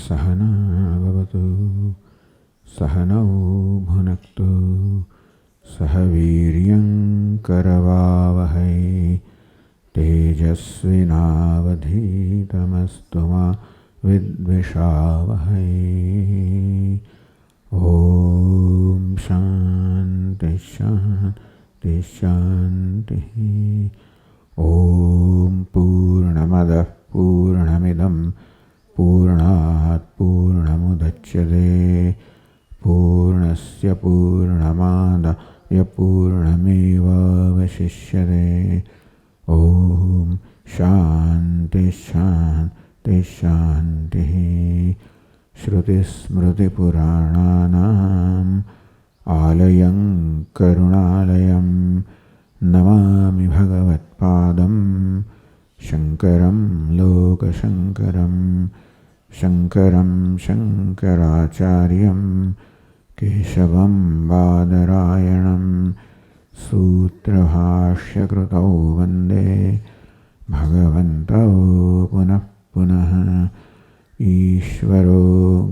सहना भवतु सहनौ भुनक्तु सह वीर्यं करवावहै तेजस्विनावधीतमस्तु मा विद्विषावहै। ॐ शान्ति शान्ति शान्तिः। ॐ पूर्णमदः पूर्णमिदं पूर्णात् पूर्णमुदच्यते पूर्णस्य पूर्णमादाय पूर्णमेवावशिष्यते। ॐ शान्ति शान्ति शान्तिः। श्रुतिस्मृतिपुराणानाम् आलयं करुणालयं नमामि भगवत्पादं शङ्करं लोकशङ्करं शङ्करं शङ्कराचार्यं केशवं बादरायणं सूत्रभाष्यकृतौ वन्दे भगवन्तौ पुनः पुनः। ईश्वरो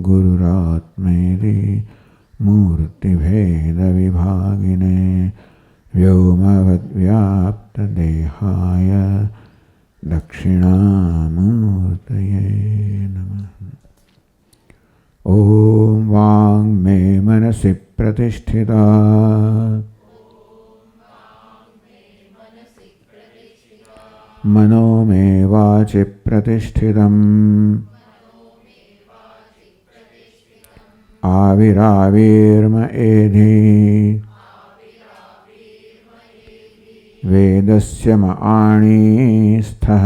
गुरुरात्मेति मूर्तिभेदविभागिने व्योमवद्व्याप्तदेहाय दक्षिणामूर्तये नमः। ॐ वाङ्मे मनसि प्रतिष्ठिता मनो मे वाचि प्रतिष्ठितम् आविराविर्म एधि वेदस्य म आणीस्थः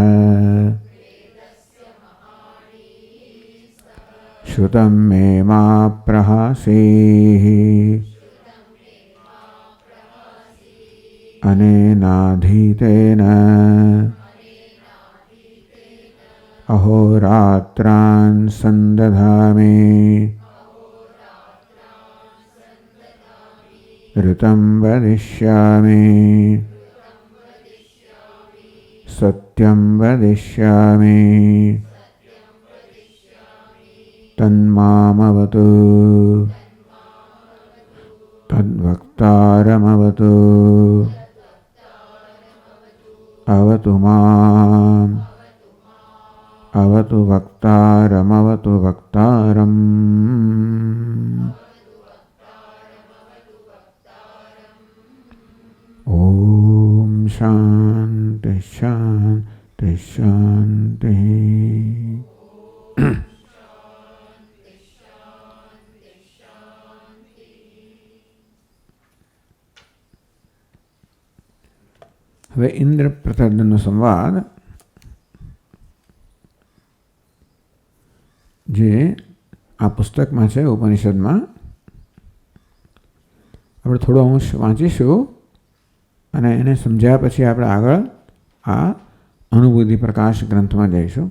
श्रुतं मे मा प्रहासीः अनेनाधीतेन अहोरात्रान् सन्दधामि ऋतं वदिष्यामि सत्यं वदिष्यामि तन्मामवतु तद्वक्तारमवतु अवतु माम् अवतु वक्तारमवतु वक्तारम्। ॐ शान्ति शान्ति शान्तिः। હવે ઇન્દ્ર પ્રતાપનો સંવાદ જે આ પુસ્તકમાં છે ઉપનિષદમાં આપણે થોડો અંશ વાંચીશું અને એને સમજ્યા પછી આપણે આગળ આ અનુભૂતિ પ્રકાશ ગ્રંથમાં જઈશું.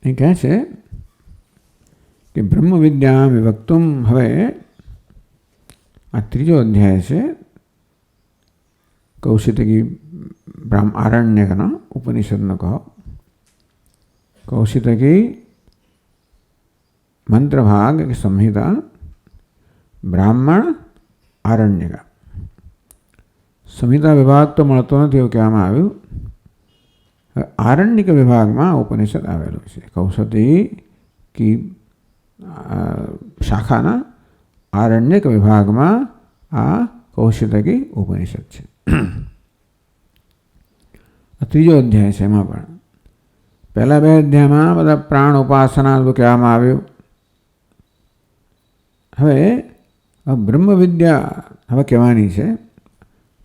એ કહે છે કે બ્રહ્મ વિદ્યા વિભક્તુમ. હવે આ ત્રીજો અધ્યાય છે કૌશિતકી આરણ્યકનો ઉપનિષદનો કહો. કૌશિતકી મંત્રભાગ કે સંહિતા બ્રાહ્મણ આરણ્યક. સંહિતા વિભાગ તો મળતો નથી એવું કહેવામાં આવ્યું. આરણ્યક વિભાગમાં ઉપનિષદ આવેલું છે. કૌશિકી કી શાખાના આરણ્યક વિભાગમાં આ કૌશિતકી ઉપનિષદ છે. ત્રીજો અધ્યાય છે. એમાં પણ પહેલા બે અધ્યાયમાં બધા પ્રાણ ઉપાસના કહેવામાં આવ્યું. હવે બ્રહ્મ વિદ્યા હવે કહેવાની છે.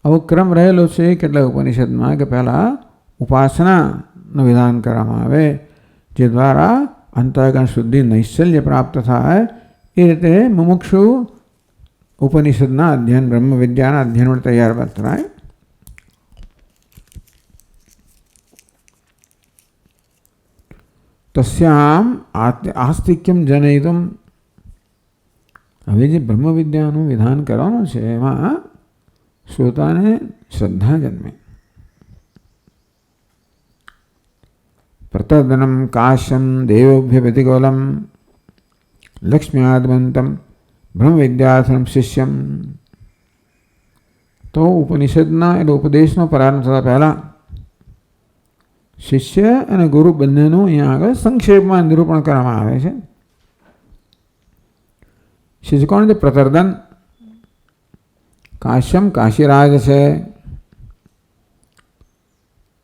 આવો ક્રમ રહેલો છે કેટલાક ઉપનિષદમાં કે પહેલાં ઉપાસનાનું વિધાન કરવામાં આવે જે દ્વારા અંતઃકરણ શુદ્ધિ નૈશ્ચલ્ય પ્રાપ્ત થાય. એ રીતે મુમુક્ષુ ઉપનિષદના અધ્યયન બ્રહ્મ વિદ્યાના અધ્યયન માટે તૈયાર થાય. તસ્યામ આસ્તિક્યમ જનયિતુમ. હવે જે બ્રહ્મ વિદ્યાનું વિધાન કરવાનું છે એમાં શ્રોતાને શ્રદ્ધા જન્મે. પ્રતર્દનમ કાશ્યમ દેવોભ્ય વ્યતિકોલમ લક્ષ્મ્યાદમંતમ બ્રહ્મ વિદ્યાર્થમ શિષ્યમ. તો ઉપનિષદના એટલે ઉપદેશનો પ્રારંભ થતા પહેલાં શિષ્ય અને ગુરુ બંનેનું અહીંયા આગળ સંક્ષેપમાં નિરૂપણ કરવામાં આવે છે. શિષ્ય કોણ છે? પ્રતર્દન. કાશ્યમ કાશીરાજ છે,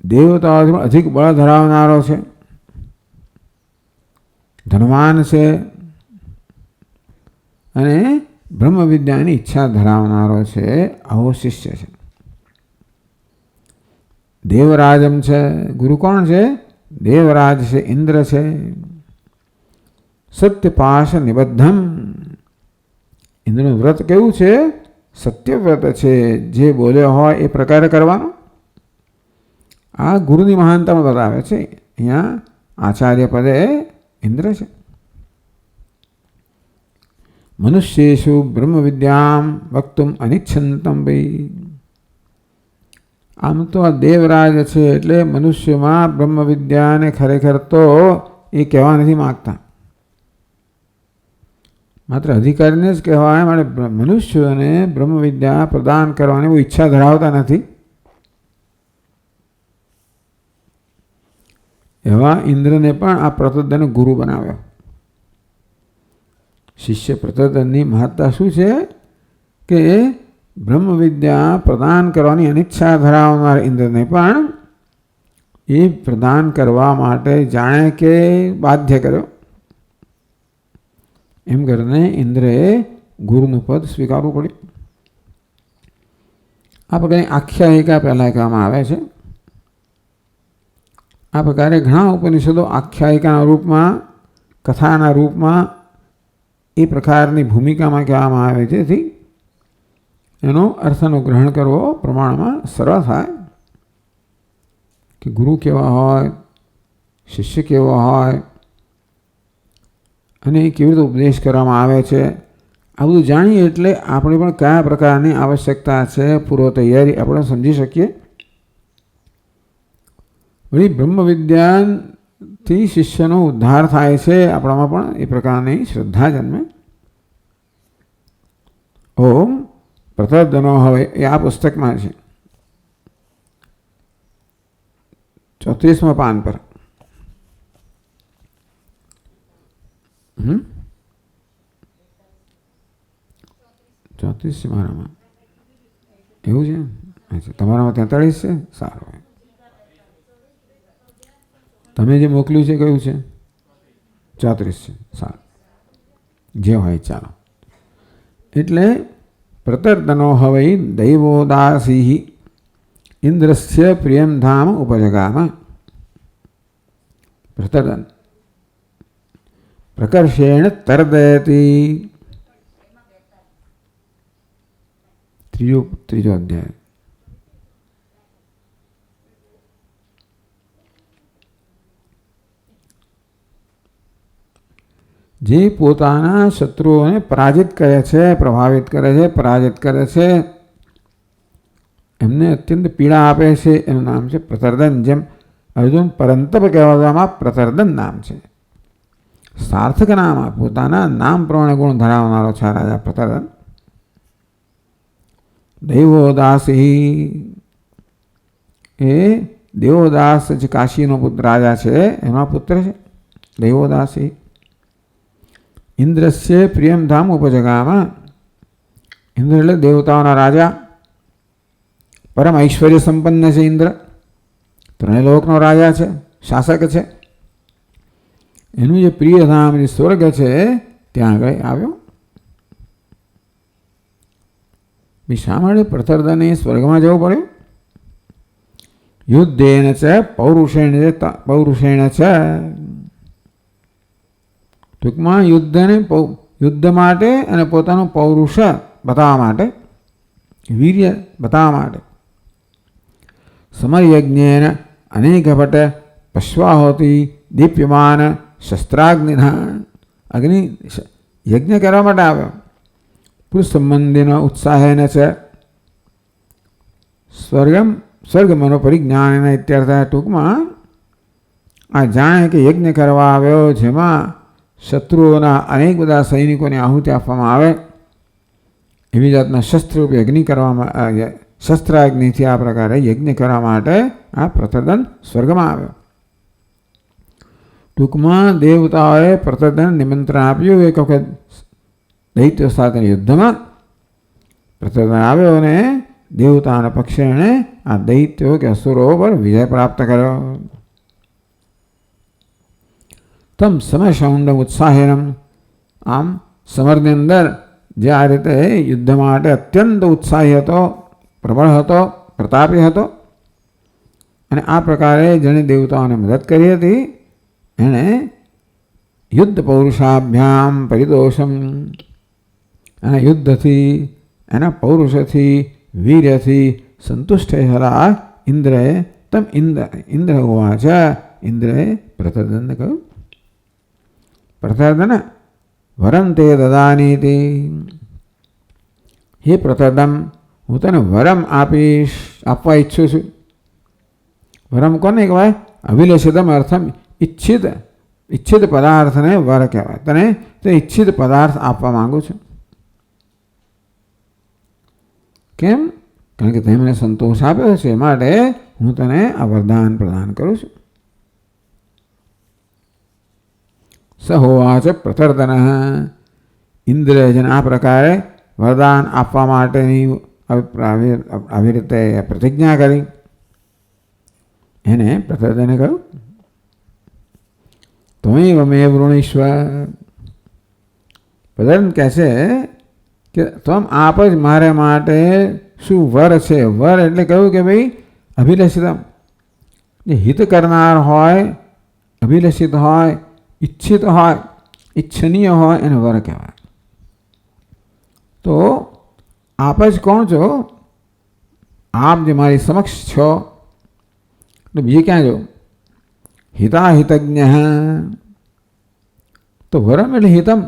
દેવતાઓથી અધિક બળ ધરાવનારો છે, ધનવાન છે અને બ્રહ્મ વિદ્યાની ઈચ્છા ધરાવનારો છે. આવો શિષ્ય છે. દેવરાજમ છે. ગુરુ કોણ છે? દેવરાજ છે, ઇન્દ્ર છે. સત્યપાશ નિબદ્ધમ. ઇન્દ્રનું વ્રત કેવું છે? સત્યવ્રત છે. જે બોલ્યો હોય એ પ્રકારે કરવાનું. આ ગુરુની મહાનતામાં બતાવે છે. અહીંયા આચાર્ય પદે ઇન્દ્ર છે. મનુષ્યેષુ બ્રહ્મ વિદ્યામ વક્તુમ અનિચ્છંતમ ભાઈ. આમ તો આ દેવરાજ છે એટલે મનુષ્યમાં બ્રહ્મ વિદ્યાને ખરેખર તો એ કહેવા નથી માગતા. માત્ર અધિકારીને જ કહેવાય. માટે મનુષ્યોને બ્રહ્મ વિદ્યા પ્રદાન કરવાની કોઈ ઈચ્છા ધરાવતા નથી. એવા ઇન્દ્રને પણ આ પ્રતર્દને ગુરુ બનાવ્યો. શિષ્ય પ્રતર્દનની મહત્તા શું છે કે બ્રહ્મ વિદ્યા પ્રદાન કરવાની અનિચ્છા ધરાવનાર ઇન્દ્રને પણ એ પ્રદાન કરવા માટે જાણે કે બાધ્ય કર્યો. એમ કરીને ઇન્દ્રએ ગુરુનું પદ સ્વીકારવું પડ્યું. આ પ્રકારની આખ્યાયિકા પહેલાં કહેવામાં આવે છે. આ પ્રકારે ઘણા ઉપનિષદો આખ્યાયિકાના રૂપમાં, કથાના રૂપમાં એ પ્રકારની ભૂમિકામાં કહેવામાં આવે છે. જેથી એનો અર્થનું ગ્રહણ કરવો પ્રમાણમાં સરળ થાય કે ગુરુ કેવા હોય, શિષ્ય કેવો હોય અને કેવી રીતે ઉપદેશ કરવામાં આવે છે. આ બધું જાણીએ એટલે આપણે પણ કયા પ્રકારની આવશ્યકતા છે પૂર્વ તૈયારી આપણે સમજી શકીએ. વળી બ્રહ્મ વિદ્યાથી શિષ્યનો ઉદ્ધાર થાય છે. આપણામાં પણ એ પ્રકારની શ્રદ્ધા જન્મે. ઓમ પ્રતર્દનો હવે એ આ પુસ્તકમાં છે 34મા પાન પર. 34 છે મારામાં. એવું છે? અચ્છા, તમારામાં 43 છે. સારું. તમે જે મોકલ્યું છે કયું છે? 34 છે. સારું, જે હોય ચાલો. એટલે પ્રતર્દનો હવે દૈવોદાસી ઇન્દ્રસ્ય પ્રિયમ ધામ ઉપજગામ. પ્રતર્દન પ્રકર્ષેણ તર્દયતી. ત્રીજો અધ્યાય. જે પોતાના શત્રુઓને પરાજિત કરે છે, પ્રભાવિત કરે છે, પરાજિત કરે છે, એમને અત્યંત પીડા આપે છે એનું નામ છે પ્રતર્દન. જેમ અર્જુન પરંતપ કહેવામાં પ્રતર્દન નામ છે. સાર્થક નામ, પોતાના નામ પ્રમાણે ગુણ ધરાવનારો છે રાજા પ્રતર્દન. દૈવોદાસી એ દેવોદાસ જે કાશીનો પુત્ર રાજા છે એનો પુત્ર છે દૈવોદાસી. ઇન્દ્રસ્ય પ્રિયમ ધામ ઉપજગામાં. ઇન્દ્ર એટલે દેવતાઓના રાજા, પરમ ઐશ્વર્ય સંપન્ન છે. ઇન્દ્ર ત્રણેય લોકનો રાજા છે, શાસક છે. એનું જે પ્રિય ધામ જે સ્વર્ગ છે ત્યાં આગળ આવ્યો. શા માટે પ્રતર્દને સ્વર્ગમાં જવું પડ્યું? યુદ્ધેન છે પૌરુષેણ છે. ટૂંકમાં યુદ્ધ માટે અને પોતાનું પૌરુષ બતાવવા માટે, વીર્ય બતાવવા માટે. સમરયજ્ઞેન અનેક ભટ પશ્વાહોતિ દીપ્યમાન શસ્ત્રાગ્નિના અગ્નિ યજ્ઞ કરવા માટે આવ્યો. પુરુષ સંબંધીનો ઉત્સાહેન છે સ્વર્ગ મનોપરિજ્ઞાન ઇત્યર્થ. ટૂંકમાં આ જાણે કે યજ્ઞ કરવા આવ્યો જેમાં શત્રુઓના અનેક બધા સૈનિકોને આહુતિ આપવામાં આવે એવી જાતના શસ્ત્રરૂપી અગ્નિ કરવામાં શસ્ત્રાગ્નિથી આ પ્રકારે યજ્ઞ કરવા માટે આ પ્રતર્દન સ્વર્ગમાં આવ્યો. ટૂંકમાં દેવતાઓએ પ્રતર્દન નિમંત્રણ આપ્યું. એક વખત દૈત્યો સાથે યુદ્ધમાં પ્રતર્દન આવ્યો અને દેવતાના પક્ષે એણે આ દૈત્યો કે અસુરો પર વિજય પ્રાપ્ત કર્યો. તમ સમયશૌંડમ ઉત્સાહેનમ. આમ સમરની અંદર જે આ રીતે યુદ્ધ માટે અત્યંત ઉત્સાહી હતો, પ્રબળ હતો, પ્રતાપી હતો અને આ પ્રકારે જેણે દેવતાઓને મદદ કરી હતી એણે યુદ્ધ પૌરુષાભ્યામ પરિદોષમ અને યુદ્ધથી એના પૌરુષથી વીર્યથી સંતુષ્ટ થયેલા ઇન્દ્રએ તમ ઇન્દ્ર હોવાચ. ઇન્દ્રએ પ્રતર્દનને કહ્યું, પ્રતર્દન વરમ તે દદાનીતિ. હે પ્રતર્દન, હું તને વરમ આપવા ઈચ્છું છું. વરમ કોને કહેવાય? અભિલષિતમ અર્થમ ઈચ્છિત પદાર્થને વર કહેવાય. તને તે ઈચ્છિત પદાર્થ આપવા માંગુ છું. કેમ? કારણ કે તે મને સંતોષ આપ્યો છે માટે હું તને આ વરદાન પ્રદાન કરું છું. સહોવાચ પ્રતર્દન. ઇન્દ્રએ જેને આ પ્રકારે વરદાન આપવા માટેની આવી રીતે પ્રતિજ્ઞા કરી એને પ્રતર્દને કહ્યું, ત્વમેવ મે વૃણીશ્વ. પ્રતર્દન કહે છે કે તમ આપ જ મારે માટે શું વર છે. વર એટલે કહ્યું કે ભાઈ અભિલષિતમ, જે હિત કરનાર હોય, અભિલષિત હોય, ઈચ્છિત હોય, ઈચ્છનીય હોય એને વર કહેવાય. તો આપ જ કોણ છો? આપ જે મારી સમક્ષ છો. એટલે બીજે ક્યાં જો? હિતાહિતજ્ઞ. તો વરમ એટલે હિતમ,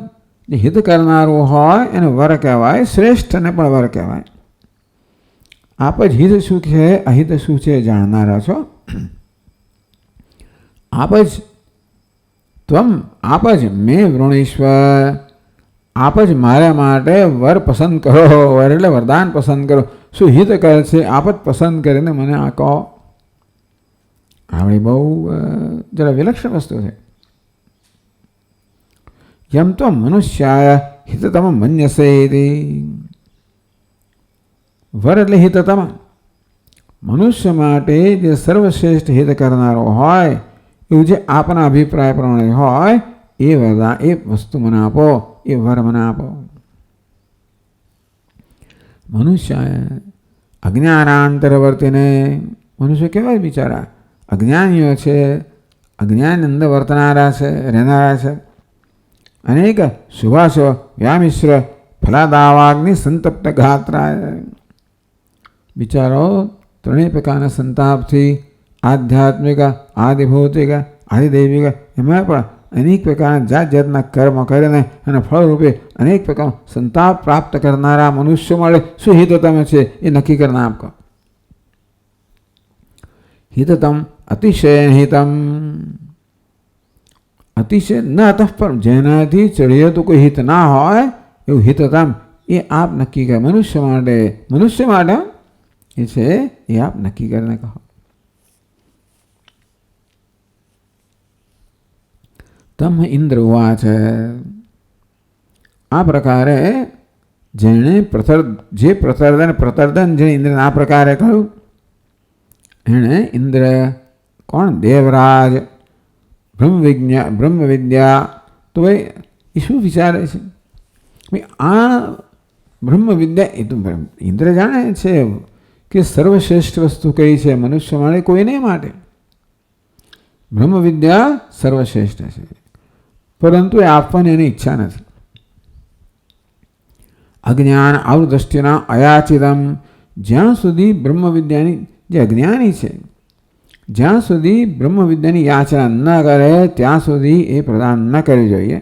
જે હિત કરનારું હોય એને વર કહેવાય. શ્રેષ્ઠને પણ વર કહેવાય. આપ જ હિત શું છે અહિત શું છે જાણનારા છો. આપ જ મેં વૃણીશ્વર. આપ જ મારા માટે વર પસંદ કરો. વર એટલે વરદાન પસંદ કરો. શું હિત કરે છે આપ જ પસંદ કરીને મને આ કહો. આવડી બહુ જરા વિલક્ષણ વસ્તુ છે. યમ તો મનુષ્યાય હિતતમ મન્યસે. વર એટલે હિતતમ. મનુષ્ય માટે જે સર્વશ્રેષ્ઠ હિત કરનારો હોય એવું જે આપના અભિપ્રાય પ્રમાણે હોય એ વરદાન, એ વસ્તુ મને આપો, એ વર મને આપો. મનુષ્ય અજ્ઞાનાંતરવર્તીને. મનુષ્ય કેવા બિચારા અજ્ઞાનીઓ છે, અજ્ઞાન અંદર વર્તનારા છે, રહેનારા છે. અનેક સુભાષો વ્યામિશ્ર ફલાદાવાગ્નિ સંતપ્ત ગાત્રાય. બિચારો ત્રણેય પ્રકારના સંતાપથી આધ્યાત્મિક, આદિભૌતિક, આદિદૈવિક એમાં પણ અનેક પ્રકારના જાત જાતના કર્મ કરીને અને ફળરૂપે અનેક પ્રકારનો સંતાપ પ્રાપ્ત કરનારા મનુષ્યો મળે. શું હિતતમ છે એ નક્કી કરનાર આપકો. હિતતમ અતિશય હિતમ. અતિશય ન અતઃ પર, જેનાથી ચડીએ તો કોઈ હિત ના હોય એવું હિતતમ એ આપ નક્કી કરે. મનુષ્ય માટે એ છે એ આપ નક્કી કરીને કહો. તમ ઇન્દ્ર ઉવાચ. આ પ્રકારે જેણે પ્રતર્દન જેણે ઇન્દ્રને આ પ્રકારે કહ્યું એણે ઇન્દ્ર કોણ? દેવરાજ બ્રહ્મ વિદ્યા. તો ભાઈ એ શું વિચારે છે? ભાઈ આ બ્રહ્મ વિદ્યા એ તો ઇન્દ્ર જાણે છે કે સર્વશ્રેષ્ઠ વસ્તુ કઈ છે મનુષ્ય માટે, કોઈને માટે. બ્રહ્મ વિદ્યા સર્વશ્રેષ્ઠ છે, પરંતુ એ આપવાની એની ઈચ્છા નથી. અજ્ઞાન આવૃદ્રષ્ટિના અયાચિતમ. જ્યાં સુધી બ્રહ્મ વિદ્યાની જે અજ્ઞાની છે જ્યાં સુધી બ્રહ્મ વિદ્યાની યાચના ન કરે ત્યાં સુધી એ પ્રદાન ન કરવી જોઈએ.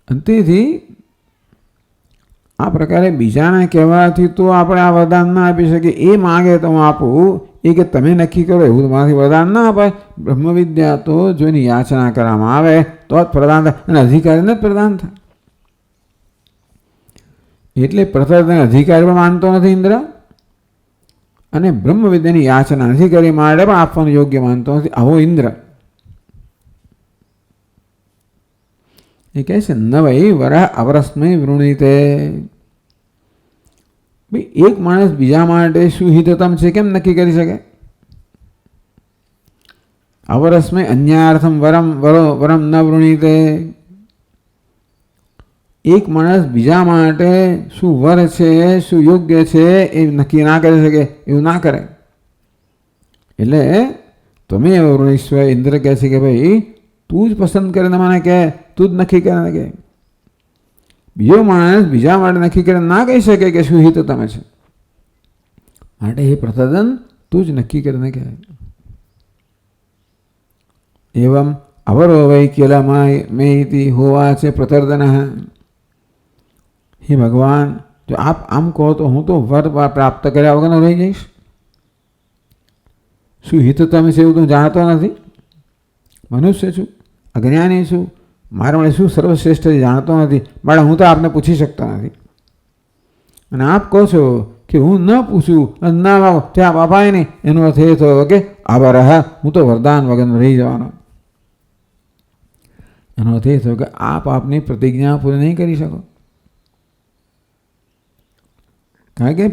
અંતેથી આ પ્રકારે બીજાને કહેવાથી તો આપણે આ વરદાન ના આપી શકીએ. એ માગે તો હું આપું, એ કે તમે નક્કી કરો એવું તમારાથી વરદાન ના અપાય. બ્રહ્મ વિદ્યા તો જો એની યાચના કરવામાં આવે તો જ પ્રદાન થાય, અને અધિકારીને જ પ્રદાન થાય. એટલે પ્રતર્દન અધિકારી પણ માનતો નથી ઇન્દ્ર, અને બ્રહ્મ વિદ્યાની યાચના નથી કરી માટે પણ આપવાનું યોગ્ય માનતો નથી આવો ઇન્દ્ર. એ કહે છે ન વૈ વરહ અવરસ્મય વૃણીતે. ભાઈ એક માણસ બીજા માટે શું હિતતમ છે કેમ નક્કી કરી શકે? અવરસ્મય અન્યાર્થમ વરમ ન વૃણીતે. એક માણસ બીજા માટે શું વર છે, શું યોગ્ય છે એ નક્કી ના કરી શકે, એવું ના કરે. એટલે તમે વૃણીશ્વર ઇન્દ્ર કહે છે કે ભાઈ તું જ પસંદ કરીને મને કહે, તું જ નક્કી કરીને કહે. બીજો માણસ બીજા માટે નક્કી કરીને ના કહી શકે કે શું હિત તમે છે, માટે એ પ્રતદન તું જ નક્કી કરીને કહે. એવમ અવરો વૈ કેલામાં મેં હોવા છે પ્રતર્દન. હે ભગવાન, જો આપ આમ કહો તો હું તો વર પ્રાપ્ત કર્યા વગર રહી જઈશ. શું હિત તમે છે એવું તો જાણતો નથી. મનુષ્ય છું, અજ્ઞાની છું, મારા માટે શું સર્વશ્રેષ્ઠ જાણતો નથી, માટે હું તો આપને પૂછી શકતો નથી. અને આપ કહો છો કે હું ન પૂછું અને ના માગો ત્યાં આપ અપાય નહીં, એનો અર્થ એ થયો કે આભાર હું તો વરદાન વગર રહી જવાનો. એનો અર્થ એ થયો કે આપ આપની પ્રતિજ્ઞા પૂરી નહીં કરી શકો. કારણ કે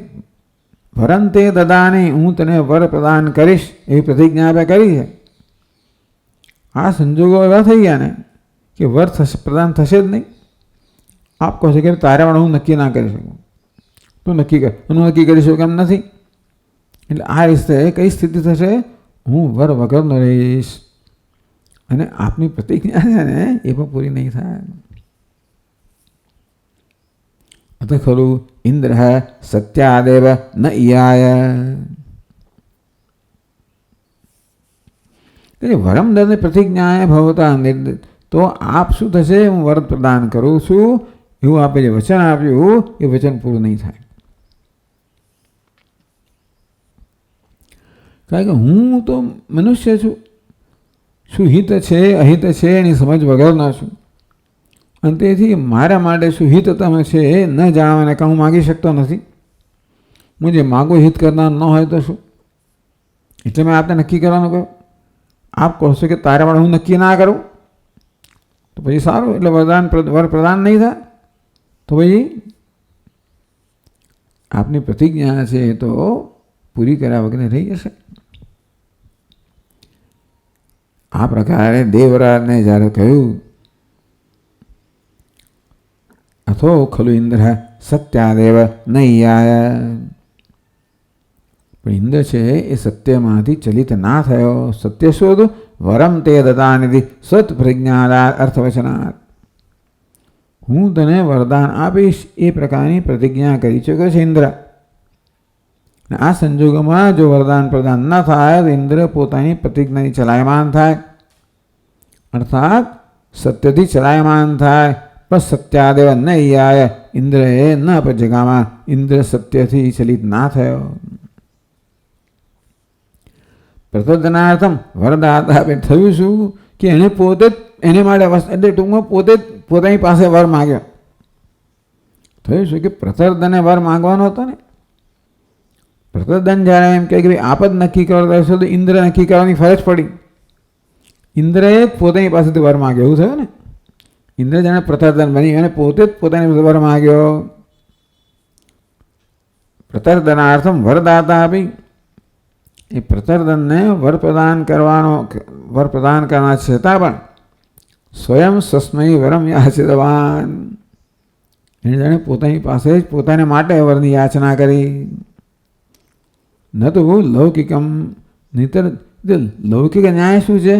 વરંતે દદાની, હું તને વર પ્રદાન કરીશ એવી પ્રતિજ્ઞા આપણે કરી છે. આ સંજોગો એવા થઈ ગયા ને કે વર પ્રદાન થશે જ નહીં. આપ કહો છો કે તારે પણ હું નક્કી ના કરી શકું, તું નક્કી કર, હું નક્કી કરી શકું એમ નથી. એટલે આ રીતે કઈ સ્થિતિ થશે? હું વર વગરનો રહીશ, અને આપની પ્રતિજ્ઞા છે ને એ પણ પૂરી નહીં થાય. અત ખરું ઇન્દ્ર સત્યાદેવ ન ઈયાય. વરમ દને પ્રતિજ્ઞાએ ભવતા નિર્દિત. તો આપ શું થશે? હું વર પ્રદાન કરું છું એવું આપે જે વચન આપ્યું એ વચન પૂરું નહીં થાય. કારણ કે હું તો મનુષ્ય છું, શું હિત છે અહિત છે એની સમજ વગરના છું. અને તેથી મારા માટે શું હિત તમે છે એ ન જાણવાને કાં હું માગી શકતો નથી. હું જે માગું હિત કરનાર ન હોય તો શું? એટલે મેં આપને નક્કી કરવાનું કહ્યું. આપ કહો છો કે તારા માટે હું નક્કી ના કરું તો પછી સારું, એટલે વર પ્રદાન નહીં થાય. તો પછી આપની પ્રતિજ્ઞા છે એ તો પૂરી કર્યા વગર રહી જશે. આ પ્રકારે દેવરાજને જ્યારે કહ્યું અથો ખલુ ઇન્દ્ર સત્યાદેવ નૈયાય. પણ ઇન્દ્ર છે એ સત્યમાંથી ચલિત ના થયો. સત્ય શોધ વરમ તે દદાનિધિ સત પ્રજ્ઞા અર્થવચનાત. હું તને વરદાન આપીશ એ પ્રકારની પ્રતિજ્ઞા કરી ચૂક્યો છે ઇન્દ્ર. આ સંજોગોમાં જો વરદાન પ્રદાન ન થાય તો ઇન્દ્ર પોતાની પ્રતિજ્ઞાની ચલાયમાન થાય, અર્થાત સત્યથી ચલાયમાન થાય. પણ સત્યાદેવ ન ઈયાય, ઇન્દ્રએ ન જગામાં, ઇન્દ્ર સત્યથી ચલિત ના થયો. પ્રતોદનાર્થમ વરદાતા થયું શું કે એને પોતે જ એને માટે એટલે ટૂંકમાં પોતે જ પોતાની પાસે વર માગ્યો. થયું શું કે પ્રતર્દને વર માગવાનો હતો ને. પ્રતર્દન જ્યારે એમ કહે કે ભાઈ આપ જ નક્કી કરતા હશો તો ઇન્દ્ર નક્કી કરવાની ફરજ પડી. ઇન્દ્રએ જ પોતાની પાસેથી વર માગ્યો, એવું થયું ને. ઇન્દ્ર જાણે પ્રતર્દન બની અને પોતે જ પોતાની વર માગ્યો. પ્રતર્દનાર્થમ વરદાતા આપી. એ પ્રતર્દનને વર પ્રદાન કરવાના છતાં પણ સ્વયં સસ્મય વરમ યાચિતવાન. એને જાણે પોતાની પાસે જ પોતાને માટે વરની યાચના કરી. ન તો લૌકિકમ, નહીતર લૌકિક ન્યાય શું છે?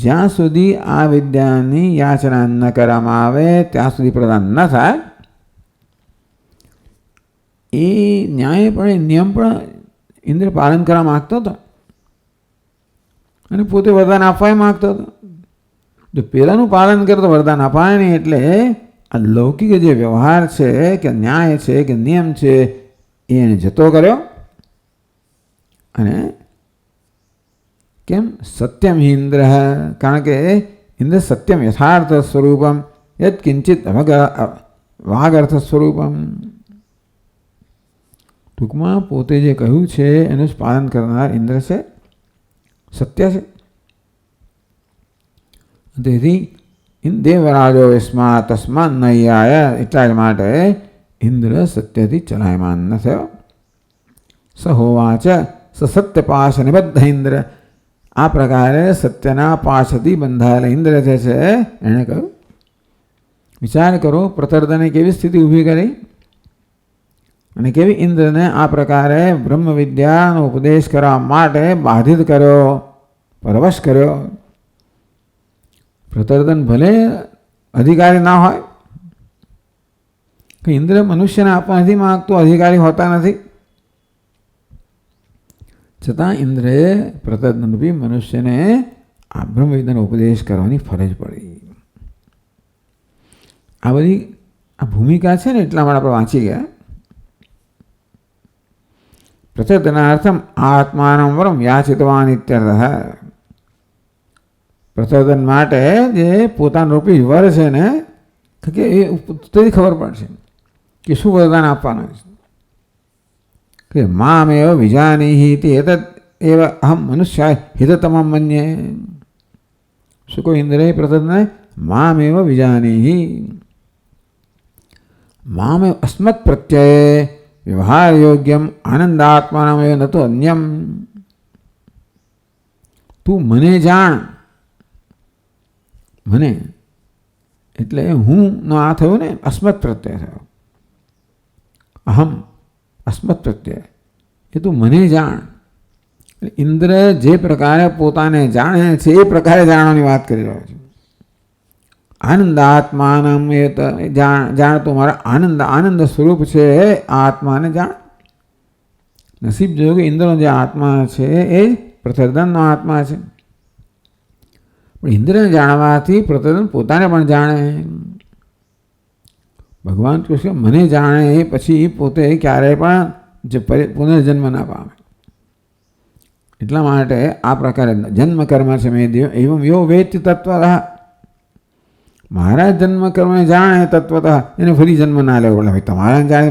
જ્યાં સુધી આ વિદ્યાની યાચના ન કરવામાં આવે ત્યાં સુધી પ્રદાન ન થાય. એ ન્યાય પણ નિયમ પણ ઇન્દ્ર પાલન કરવા માગતો હતો અને પોતે વરદાન આપવા માગતો હતો. જો પેલાનું પાલન કરે તો વરદાન અપાય નહીં. એટલે આ લૌકિક જે વ્યવહાર છે કે ન્યાય છે કે નિયમ છે એ એને જતો કર્યો. અને કેમ? સત્યમ ઇન્દ્ર, કારણ કે ઇન્દ્ર સત્યમ યથાર્થ સ્વરૂપમ યત કિંચિત વાગર્થ સ્વરૂપમ. ટૂંકમાં પોતે જે કહ્યું છે એનું જ પાલન કરનાર ઇન્દ્ર છે, સત્ય છે. તેથી દેવરાજો યસ્માત તસ્માન નૈયાય, એટલા જ માટે ઇન્દ્ર સત્યથી ચલાયમાન ન થયો. સહોવાચ સત્ય પાશ નિબદ્ધ ઇન્દ્ર, આ પ્રકારે સત્યના પાશથી બંધાયેલા ઇન્દ્ર જે છે એણે કહ્યું. વિચાર કરો, પ્રતર્દને કેવી સ્થિતિ ઊભી કરી અને કેવી ઇન્દ્રને આ પ્રકારે બ્રહ્મ વિદ્યાનો ઉપદેશ કરવા માટે બાધિત કર્યો, પરવશ કર્યો. પ્રતર્દન ભલે અધિકારી ના હોય, કે ઇન્દ્ર મનુષ્યને આપવા નથી માગતો, અધિકારી હોતા નથી, છતાં ઇન્દ્રએ પ્રતર્દનરૂપી મનુષ્યને આ બ્રહ્મ વિદ્યાનો ઉપદેશ કરવાની ફરજ પડી. આ બધી આ ભૂમિકા છે ને એટલા માટે આપણે વાંચી ગયા. પ્રતર્દનાર્થમ આત્માનમ વરમ યાચિતવાન ઇત્યર્થઃ. પ્રતર્દન માટે જે પોતાનું રૂપી વર છે ને, કે એ તેથી ખબર પડશે કે શું વરદાન આપવાનું છે. કે મામેવ વિજાનીહિ એતદ એવ અહમ મનુષ્યાય હિતતમં મન્યે. શું કોઈ ઇન્દ્રએ પ્રતર્દને મામેવ વિજાનીહિ, મામેવ અસ્મત પ્રત્યયે વ્યવહાર યોગ્યમ આનંદાત્માનમ એવ ન તો અન્યમ. તું મને જાણ, મને એટલે હું નો આ થયું ને, અસ્મત પ્રત્યય થયો. અહમ અસ્મત પ્રત્યય, એ તું મને જાણ. ઇન્દ્ર જે પ્રકારે પોતાને જાણે છે એ પ્રકારે જાણવાની વાત કરી રહ્યો છે. આનંદાત્માનમ એ જાણ, તો મારા આનંદ સ્વરૂપ છે આત્માને જાણ. નસીબ જોયું કે ઇન્દ્રનો જે આત્મા છે એ પ્રતર્દનનો આત્મા છે. પણ ઇન્દ્રને જાણવાથી પ્રતર્દન પોતાને પણ જાણે. ભગવાન કૃષ્ણ મને જાણે પછી પોતે ક્યારેય પણ પુનર્જન્મ ના પામે. એટલા માટે આ પ્રકારે જન્મ કર્મ છે મેં એવમ યો વેત્તિ તત્વતઃ. મારા જન્મ કર્મને જાણે તત્વતઃ, એને ફરી જન્મ ના લેવો. ભાઈ તમારા જાણે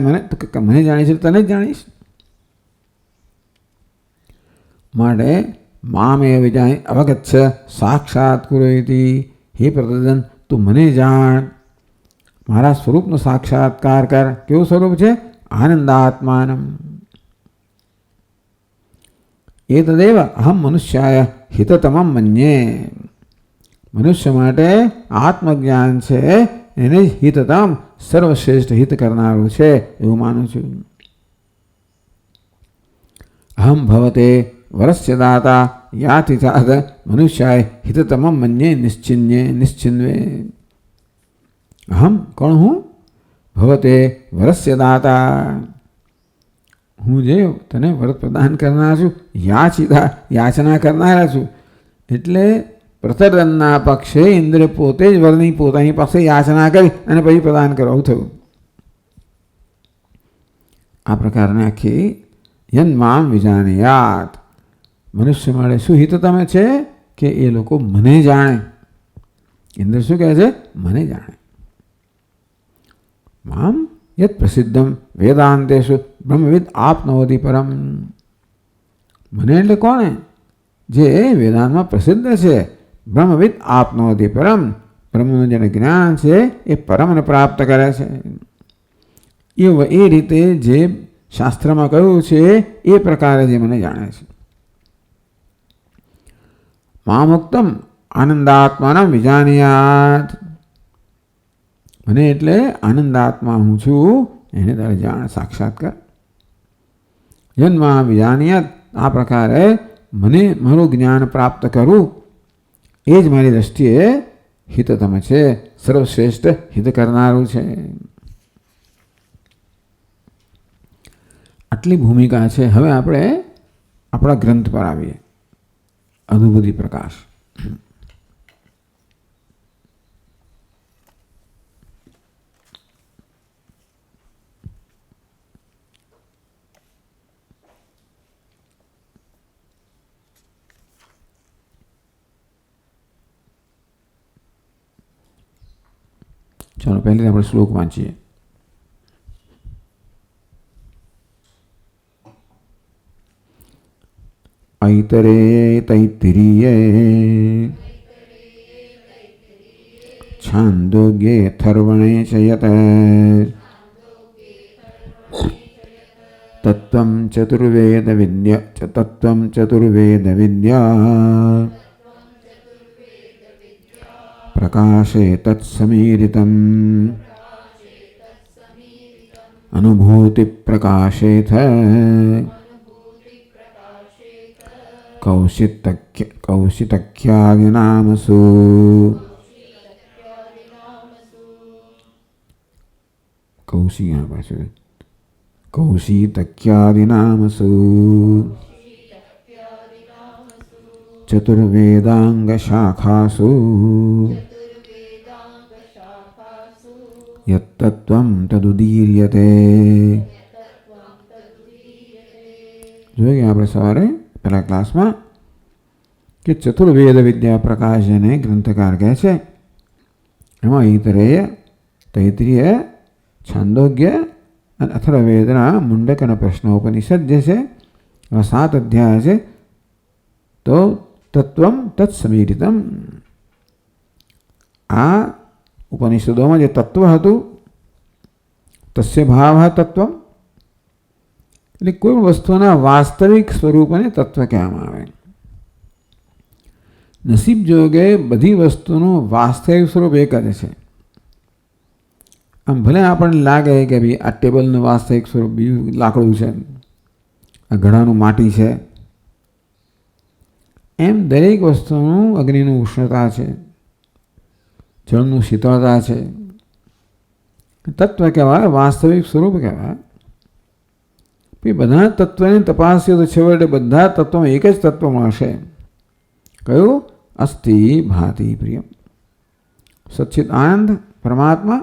મને જાણીશ તને જ જાણીશ. માટે મામે વિજાય અવગચ્છ સાક્ષાત કુરુતિ. હે પ્રતર્દન, તું મને જાણ, મારા સ્વરૂપનો સાક્ષાત્કાર કર. કેવું સ્વરૂપ છે? આનંદાત્માનમ. એ તદેવ અહમ મનુષ્યાય હિતતમં મન્યે. મનુષ્ય માટે આત્મજ્ઞાન છે એને જ હિતતમ, સર્વશ્રેષ્ઠ હિત કરનારું છે એવું માનું છું. અહમ ભવતે વરસ્ય દાતા યાતિ ચાદ મનુષ્યાય હિતતમં મન્યે નિશ્ચિન્વે. અહમ કોણ? હું. ભવતે વરસ્ય દાતા, હું જે તને વરદ પ્રદાન કરનાર છું. યાચિતા, યાચના કરનારા છું. એટલે પ્રતર્દનના પક્ષે ઇન્દ્ર પોતે જ વરની પોતાની પાસે યાચના કરી અને પછી પ્રદાન કરવું થયું. આ પ્રકારની આખી યન્મામ વિજાનયાત. મનુષ્ય માટે શું હિત તમે છે કે એ લોકો મને જાણે. ઇન્દ્ર શું કહે છે? મને જાણે. મામ યત પ્રસિદ્ધમ વેદાંતેષુ બ્રહ્મવિદ આપનોતિ પરમ. મને એટલે કોને? જે વેદાંતમાં પ્રસિદ્ધ છે. બ્રહ્મવિદ આપનોતિ પરમ, બ્રહ્મનું જેને જ્ઞાન છે એ પરમને પ્રાપ્ત કરે છે. એ રીતે જે શાસ્ત્રમાં કહ્યું છે એ પ્રકારે જે મને જાણે છે. મામુક્તમ આનંદાત્માના વિજાનયાત. મને એટલે આનંદાત્મા હું છું એને તારે જાણ, સાક્ષાત્કાર. જન્મા વિજાનયાત, આ પ્રકારે મને મારું જ્ઞાન પ્રાપ્ત કરું એ જ મારી દ્રષ્ટિએ હિતતમ છે, સર્વશ્રેષ્ઠ હિત કરનારું છે. આટલી ભૂમિકા છે. હવે આપણે આપણા ગ્રંથ પર આવીએ. અનુભૂતિ પ્રકાશ. ચાલો પહેલી આપણે શ્લોક વાંચીએ. ઐતરે તૈત્તિરીયે છાંદોગ્યે અથર્વણે ચ યત તત્વં ચતુર્વેદ વિદ્યા પ્રકાશે તત્સમીરિતમ અનુભૂતિ પ્રકાશેથ કૌશિતખ્યાદિનામસુ. કૌશિતખ્યાદિનામસુ ચતુર્વેદાંગ શાખાસુ યત્તત્વં તદુદીર્યતે. જોઈએ આપણે સવારે પહેલા ક્લાસમાં કે ચતુર્વેદ વિદ્યા પ્રકાશ જેને ગ્રંથકાર કહે છે એમાં ઐતરેય તૈત્તિરીય છાંદોગ્ય અને અથર્વવેદના મુંડક અને પ્રશ્નોપનિષદ જે છે એવા 7 અધ્યાય છે. તો તત્વમ તત્સમીરિતમ, આ ઉપનિષદોમાં જે તત્વ હતું તસ્ય ભાવ તત્વમ એટલે કોઈ વસ્તુના વાસ્તવિક સ્વરૂપને તત્વ કહેવામાં આવે. નસીબ જોગે બધી વસ્તુનું વાસ્તવિક સ્વરૂપ એક જ છે. આમ ભલે આપણને લાગે કે ભાઈ આ ટેબલનું વાસ્તવિક સ્વરૂપ બીજું લાકડું છે, આ ઘડાનું માટી છે, એમ દરેક વસ્તુનું અગ્નિનું ઉષ્ણતા છે, જળનું શીતળતા છે. તત્વ કહેવાય, વાસ્તવિક સ્વરૂપ કહેવાય. બધા તત્વને તપાસીએ તો છેવટે બધા તત્વમાં એક જ તત્વ મળશે. કયું? અસ્થિ ભાતિ પ્રિયમ, સચ્ચિત આનંદ પરમાત્મા.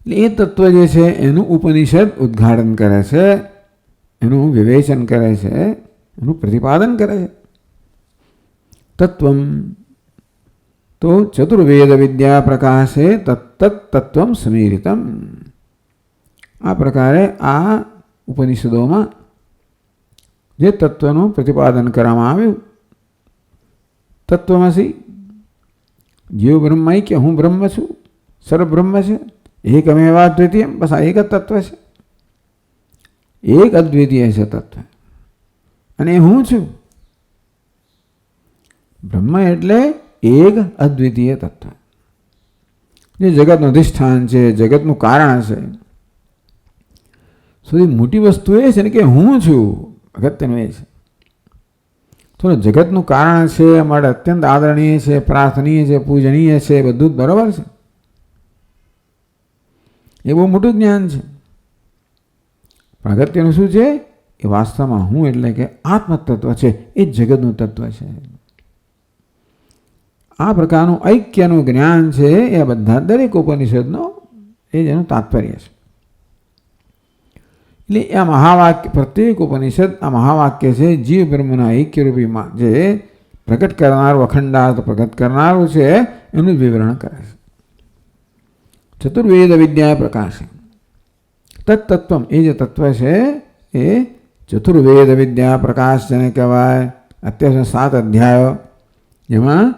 એટલે એ તત્વ જે છે એનું ઉપનિષદ ઉદ્ઘાટન કરે છે, એનું વિવેચન કરે છે, એનું પ્રતિપાદન કરે છે. તત્વમ તો ચતુર્વેદ વિદ્યા પ્રકાશે તત્તત્વમ સમીરિતમ. આ પ્રકારે આ ઉપનિષદોમાં જે તત્વનું પ્રતિપાદન કરવામાં આવ્યું, તત્વમસી જીવ બ્રહ્મૈક્ય, હું બ્રહ્મ છું, સર્વબ્રહ્મ છે, એકમેવા અદ્વિતીય, બસ આ એક જ તત્વ છે, એક અદ્વિતીય છે તત્વ, અને હું છું. બ્રહ્મ એટલે એક અદ્વિતીય તત્વ, જે જગતનું અધિષ્ઠાન છે, જગતનું કારણ છે. સૌથી મોટી વસ્તુ એ છે ને કે હું છું, અગત્યનું એ છે. થોડું જગતનું કારણ છે, અમારે અત્યંત આદરણીય છે, પ્રાર્થનીય છે, પૂજનીય છે, બધું જ બરાબર છે. એ બહુ મોટું જ્ઞાન છે. પણ અગત્યનું શું છે? એ વાસ્તવમાં હું એટલે કે આત્મતત્વ છે, એ જ જગતનું તત્વ છે. આ પ્રકારનું ઐક્યનું જ્ઞાન છે એ બધા દરેક ઉપનિષદનો એ જ એનું તાત્પર્ય છે. એટલે આ મહાવાક્ય, પ્રત્યેક ઉપનિષદ આ મહાવાક્ય છે જીવ બ્રહ્મના ઐક્યરૂપીમાં જે પ્રગટ કરનારું, અખંડાર્થ પ્રગટ કરનારું છે એનું વિવરણ કરે છે. ચતુર્વેદ વિદ્યા પ્રકાશ તત્તત્વમ, એ જે તત્વ છે એ ચતુર્વેદ વિદ્યા પ્રકાશ જેને કહેવાય. અત્યાર 7 અધ્યાયો, જેમાં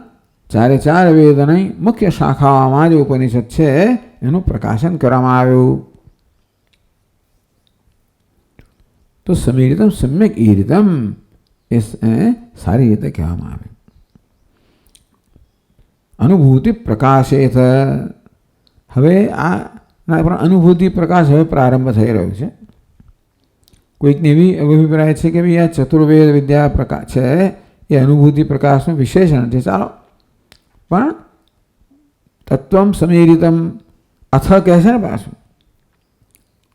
4 વેદની મુખ્ય શાખાઓમાં જે ઉપનિષદ છે એનું પ્રકાશન કરવામાં આવ્યું. તો સમીરિતમ સમ્યક ઈરિતમ, એ સારી રીતે કહેવામાં આવે. અનુભૂતિ પ્રકાશેથ, હવે આ અનુભૂતિ પ્રકાશ હવે પ્રારંભ થઈ રહ્યો છે. કોઈકને એવી અભિપ્રાય છે કે ભાઈ આ ચતુર્વેદ વિદ્યા પ્રકાશ છે એ અનુભૂતિ પ્રકાશનું વિશેષણ છે. ચાલો, પણ તત્વમ સમીરિતમ અથ કહે છે ને પાછું,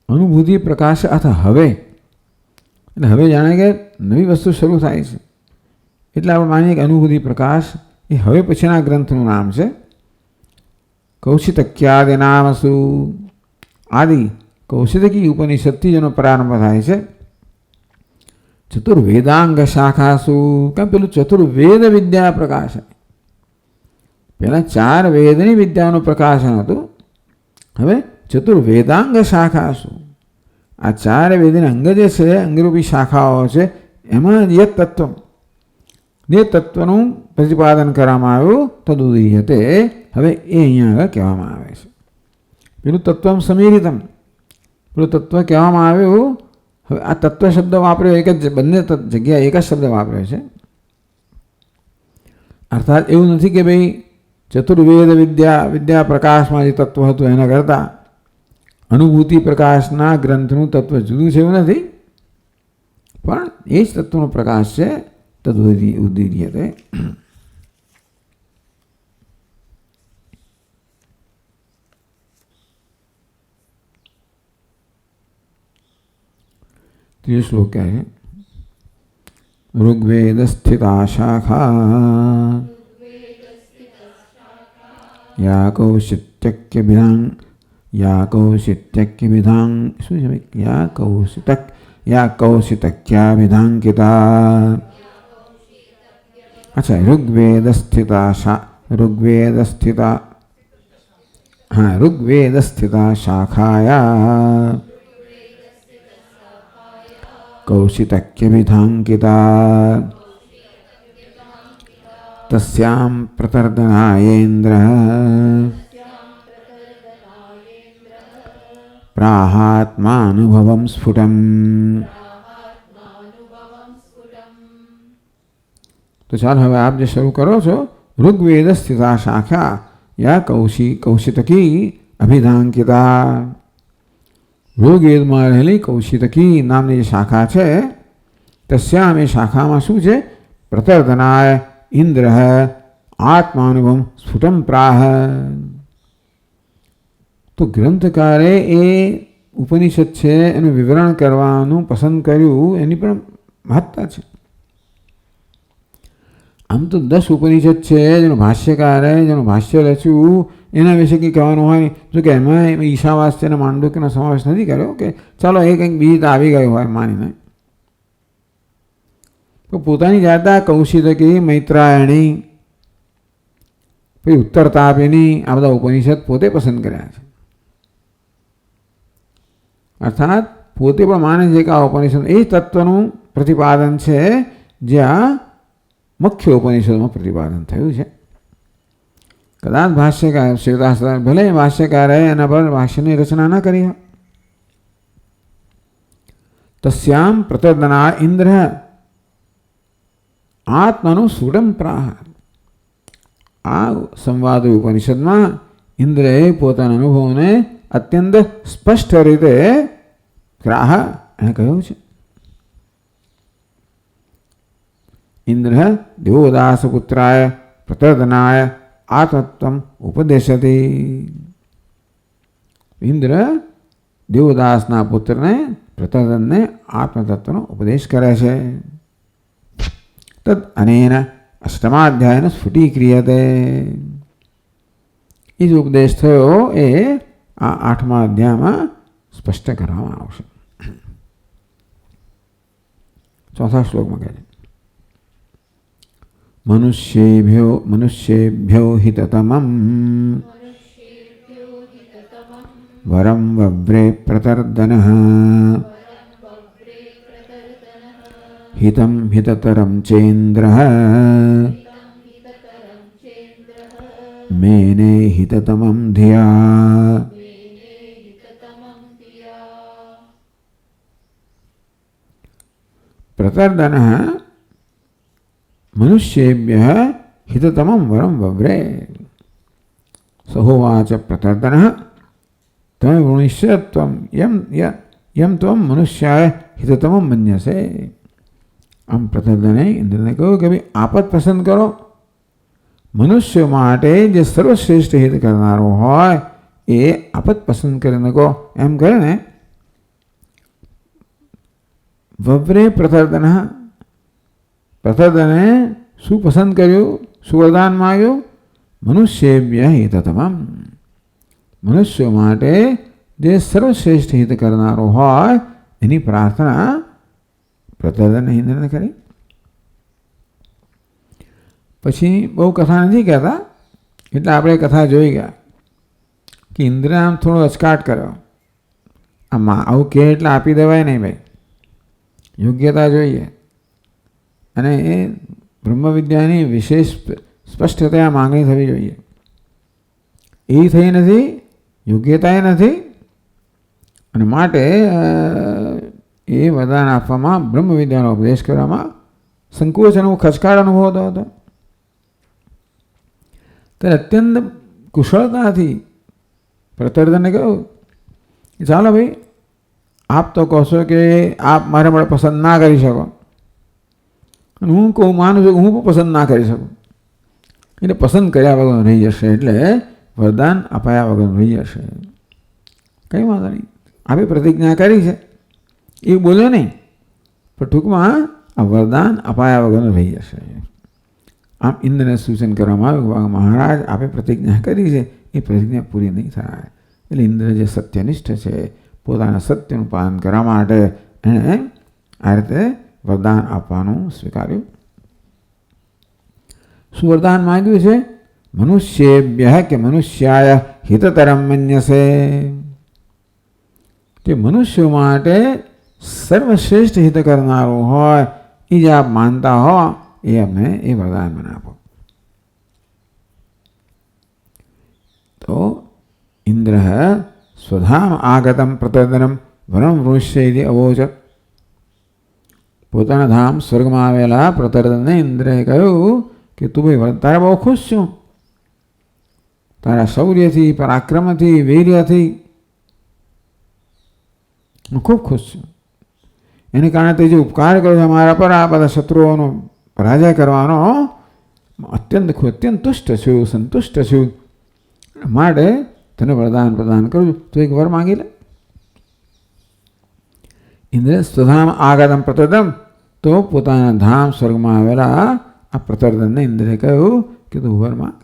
અનુભૂતિ પ્રકાશ અથ હવે એટલે હવે જાણે કે નવી વસ્તુ શરૂ થાય છે. એટલે આપણે માનીએ કે અનુભૂતિ પ્રકાશ એ હવે પછીના ગ્રંથનું નામ છે. કૌશિતક્યાદિ નામ શું? આદિ કૌશિતકી ઉપનિષદથી જેનો પ્રારંભ થાય છે. ચતુર્વેદાંગ શાખાસુ, કેમ પેલું ચતુર્વેદ વિદ્યા પ્રકાશન. પહેલાં 4 વેદની વિદ્યાનું પ્રકાશન હતું. હવે ચતુર્વેદાંગ શાખાસુ, આ 4 વેદના અંગ જે છે, અંગરૂપી શાખાઓ છે, એમાં જે તત્વ, જે તત્વનું પ્રતિપાદન કરવામાં આવ્યું તદુદીયતે, હવે એ અહીંયા આગળ કહેવામાં આવે છે. પેલું તત્વમ સમીરિતમ, પેલું તત્વ કહેવામાં આવ્યું. હવે આ તત્વ શબ્દ વાપર્યો એક જ, બંને જગ્યાએ એક જ શબ્દ વાપર્યો છે. અર્થાત એવું નથી કે ભાઈ ચતુર્વેદ વિદ્યા પ્રકાશમાં જે તત્વ હતું એના કરતાં અનુભૂતિ પ્રકાશના ગ્રંથનું તત્વ જુદું છે, એવું નથી. પણ એ જ તત્વનો પ્રકાશ છે. તદુદીર્યતે. ત્રીજો શ્લોક ક્યાં છે? ઋગ્વેદ સ્થિતા શાખા યા કૌશિત્યક્ય વિધાન, યા કૌશિત્યક્ય વિધાન, શું છે ભાઈ? યા કૌશિતક્યા વિધાંકિતા. અચ્છા, ઋગ્વેદ સ્થિતા શાખાયા કૌશિતક્ય વિધાંકિતા. તસ્યામ પ્રતર્દનાયેન્દ્ર પ્રાહાત્માનુભવમ સ્ફુટમ. તો ચાલો હવે આપ જે શરૂ કરો છો, ઋગ્વેદ સ્થિતા શાખા યા કૌશિતકી અભિધાંકિતા. ઋગ્વેદમાં રહેલી કૌશિતકી નામની જે શાખા છે, તસ્યામ એ શાખામાં શું છે? પ્રતર્દનાય ઇન્દ્ર આત્માનુભવ સ્ફુટમ પ્રાહ. તો ગ્રંથકારે એ ઉપનિષદ છે એનું વિવરણ કરવાનું પસંદ કર્યું, એની પણ મહત્તા છે. આમ તો 10 ઉપનિષદ છે જેનું ભાષ્યકારે જેનું ભાષ્ય રચ્યું એના વિશે કંઈ કહેવાનું હોય. જો કે એમાં ઈશાવાસ્ય અને માંડુક્યનો સમાવેશ નથી કર્યો, કે ચાલો એ કંઈક બીજી તો આવી ગયું હોય માનીને. તો પોતાની જાતા કૌશિતકી, મૈત્રાયણી, પછી ઉત્તરતાપિની, આ બધા ઉપનિષદ પોતે પસંદ કર્યા છે. અર્થાત પોતે પણ માને છે કે આ ઉપનિષદ એ તત્વનું પ્રતિપાદન છે જ્યાં મુખ્ય ઉપનિષદમાં પ્રતિપાદન થયું છે. કદાચ ભાષ્યકાર શ્વેતાશ્વર ભલે ભાષ્યકારે એના પર ભાષ્યની રચના ન કરી હોય. તસ્યામ પ્રતર્દના ઇન્દ્ર આત્માનું સ્ફુટમ પ્રાહ. આ સંવાદ ઉપનિષદમાં ઇન્દ્રએ પોતાના અનુભવને અત્યંત સ્પષ્ટ રીતે પ્રાહ એને કહ્યું છે. ઇન્દ્ર દેવદાસપુત્રાય પ્રતર્દનાય આત્મત્વમ ઉપદેશતી. ઇન્દ્ર દેવદાસના પુત્રને પ્રતર્દનને આત્મતત્વનો ઉપદેશ કરે છે. તદ અનેન અષ્ટમાધ્યાયનો સ્ફુટીક્રિયતે. એ જે ઉપદેશ થયો એ આ 8મા અધ્યાયમાં સ્પષ્ટ કરવામાં આવશે. 4થા શ્લોકમાં કહે છે મનુષ્યેભ્યો હિતતમં વરમ વવ્રે પ્રતર્દનઃ હિતમ હિતતરમ ચેન્દ્રઃ મેને હિતતમં ધિયા. પ્રતર્દનઃ મનુષ્યેભ્ય હિતતમં વરમ વવ્રે. સહોવાચ પ્રતર્દનઃ તમે વૃણિષ્યત્વં યમ ત્વં મનુષ્યાય હિતતમં મન્યસે. આમ પ્રતર્દને ઇન્દ્રને કહ્યું કે ભાઈ આપ જ પસંદ કરો. મનુષ્ય માટે જે સર્વશ્રેષ્ઠ હિત કરનારો હોય એ આપ જ પસંદ કરીને કહો. એમ કરે ને વવ્રે પ્રતર્દન, પ્રતર્દને શું પસંદ કર્યું, શું વરદાન માગ્યું? મનુષ્યેભ્ય હિતતમમ, મનુષ્યો માટે જે સર્વશ્રેષ્ઠ હિત કરનારો હોય એની પ્રાર્થના પ્રતર્દન ઇન્દ્રને કરી. પછી બહુ કથા નથી કહેતા, એટલે આપણે કથા જોઈ ગયા કે ઇન્દ્ર આમ થોડો અચકાટ કર્યો. આમાં આવું કે એટલે આપી દેવાય નહીં ભાઈ, યોગ્યતા જોઈએ. અને એ બ્રહ્મવિદ્યાની વિશેષ સ્પષ્ટતા માંગણી થવી જોઈએ. એ થઈ નથી, યોગ્યતા નથી, અને માટે એ વરદાન આપવામાં, બ્રહ્મવિદ્યાનો ઉપદેશ કરવામાં સંકોચ અને ખચકાટ અનુભવતો હતો. ત્યારે અત્યંત કુશળતાથી પ્રતર્દને કહ્યું કે ચાલો ભાઈ, આપ તો કહો છો કે આપ મારા માટે પસંદ ના કરી શકો, અને હું કહું માનું છું કે હું પણ પસંદ ના કરી શકું. એટલે પસંદ કર્યા વગર રહી જશે, એટલે વરદાન અપાયા વગર રહી જશે. કંઈ વાંધો નહીં, આપે પ્રતિજ્ઞા કરી છે એ બોલ્યો નહીં, પણ ટૂંકમાં આ વરદાન અપાયા વગર રહી જશે. આમ ઇન્દ્રને સૂચન કરવામાં આવ્યું, મહારાજ આપે પ્રતિજ્ઞા કરી છે એ પ્રતિજ્ઞા પૂરી નહીં થાય. એટલે ઇન્દ્ર જે સત્યનિષ્ઠ છે, પોતાના સત્યનું પાલન કરવા માટે એણે આ રીતે વરદાન આપવાનું સ્વીકાર્યું. શું વરદાન માંગ્યું છે? મનુષ્યેભ્ય કે મનુષ્યાય હિતતરમ મન્યસે, કે મનુષ્યો માટે સર્વશ્રેષ્ઠ હિત કરનારું હોય એ જે આપ માનતા હો એ અમને એ વરદાન મને આપો. તો ઇન્દ્ર સ્વધામ આગતમ પ્રતર્દનમ વરમ વૃષ્ય અવોચત, પોતાના ધામ સ્વર્ગમાં આવેલા પ્રતર્દનને ઇન્દ્રએ કહ્યું કે તું ભાઈ તારા બહુ ખુશ છું, તારા શૌર્યથી, પરાક્રમથી, વીર્યથી હું ખૂબ ખુશ છું. એને કારણે તે જે ઉપકાર કર્યો છે મારા પર, આ બધા શત્રુઓનો પરાજય કરવાનો, અત્યંત તુષ્ટ છું, સંતુષ્ટ છું. માટે તને વરદાન પ્રદાન કરું, તો એક વર માંગી લે. ઇન્દ્ર સ્વધામ આગતમ પ્રતર્દમ, તો પોતાના ધામ સ્વર્ગમાં આવેલા આ પ્રતર્દનને ઇન્દ્રે કહ્યું કે તું વર માંગ.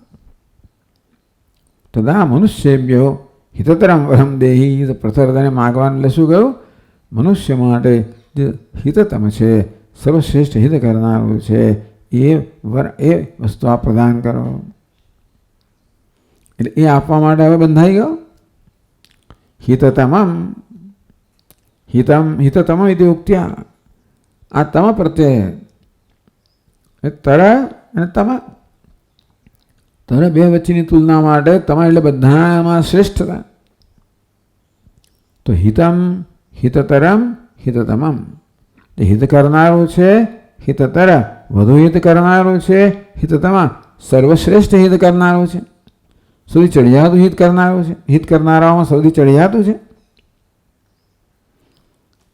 તદા મનુષ્યેભ્યો હિતતરમ વરમ દેહી, તો પ્રતર્દને માગવાનું એટલે શું કહ્યું? મનુષ્ય માટે જે હિતતમ છે, સર્વશ્રેષ્ઠ હિત કરનારું છે એ વર, એ વસ્તુ આપ પ્રદાન કરો. એટલે એ આપવા માટે હવે બંધાઈ ગયો. હિતતમમ, હિતતમ ઇતિ ઉક્ત્યા, આ તમ પ્રત્યય તર અને તમ, તર બે વચ્ચેની તુલના માટે તમ એટલે બધામાં શ્રેષ્ઠતા. તો હિતમ, હિતતરમ, હિતતમમ, હિત કરનારું છે હિતતર, વધુ હિત કરનારું છે હિતતમ, સર્વશ્રેષ્ઠ હિત કરનારું છે, સૌથી ચડિયાતું હિત કરનારું છે, હિત કરનારાઓમાં સૌથી ચડિયાતું છે.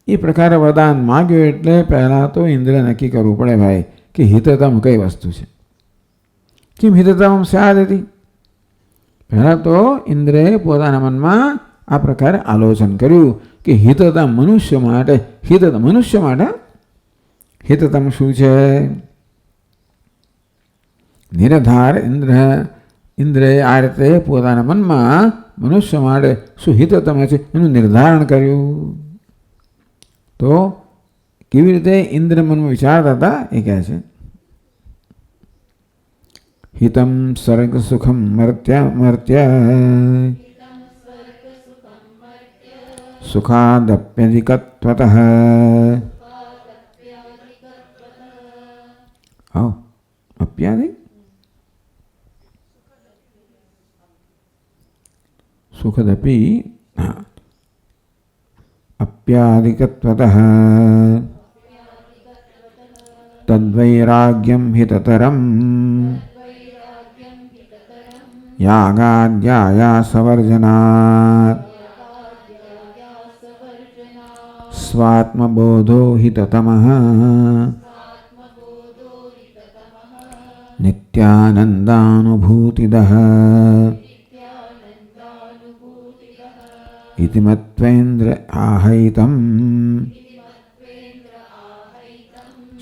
એ પ્રકારે વરદાન માગ્યું. એટલે પહેલાં તો ઇન્દ્ર નક્કી કરવું પડે ભાઈ કે હિતતમ કઈ વસ્તુ છે, કેમ હિતતમ સ્યાદ હતી. પહેલાં તો ઇન્દ્રએ પોતાના મનમાં આ પ્રકારે આલોચન કર્યું કે હિતતમ મનુષ્ય માટે, હિતતમ મનુષ્ય માટે હિતતમ શું છે? નિરધાર ઇન્દ્રએ આ રીતે પોતાના મનમાં મનુષ્ય માટે શું હિતતમ છે એનું નિર્ધારણ કર્યું. તો કેવી રીતે ઇન્દ્ર મનમાં વિચારતા હતા એ કહે છે. હિતમ સ્વર્ગ સુખમ મર્ત્ય સુખાદપ્યધિકત્વતઃ, અપ્યાદિ સુખદપી અપ્યાધિકત્વતઃ તદ્વૈરાગ્યમ હિતતરમ યાગાદ્યાયા સવર્જનાत् સ્વાત્મબોધો હિતતમઃ નિત્યાનંદાનુભૂતિદઃ ઇતિ મત્વેન્દ્ર આહૈતમ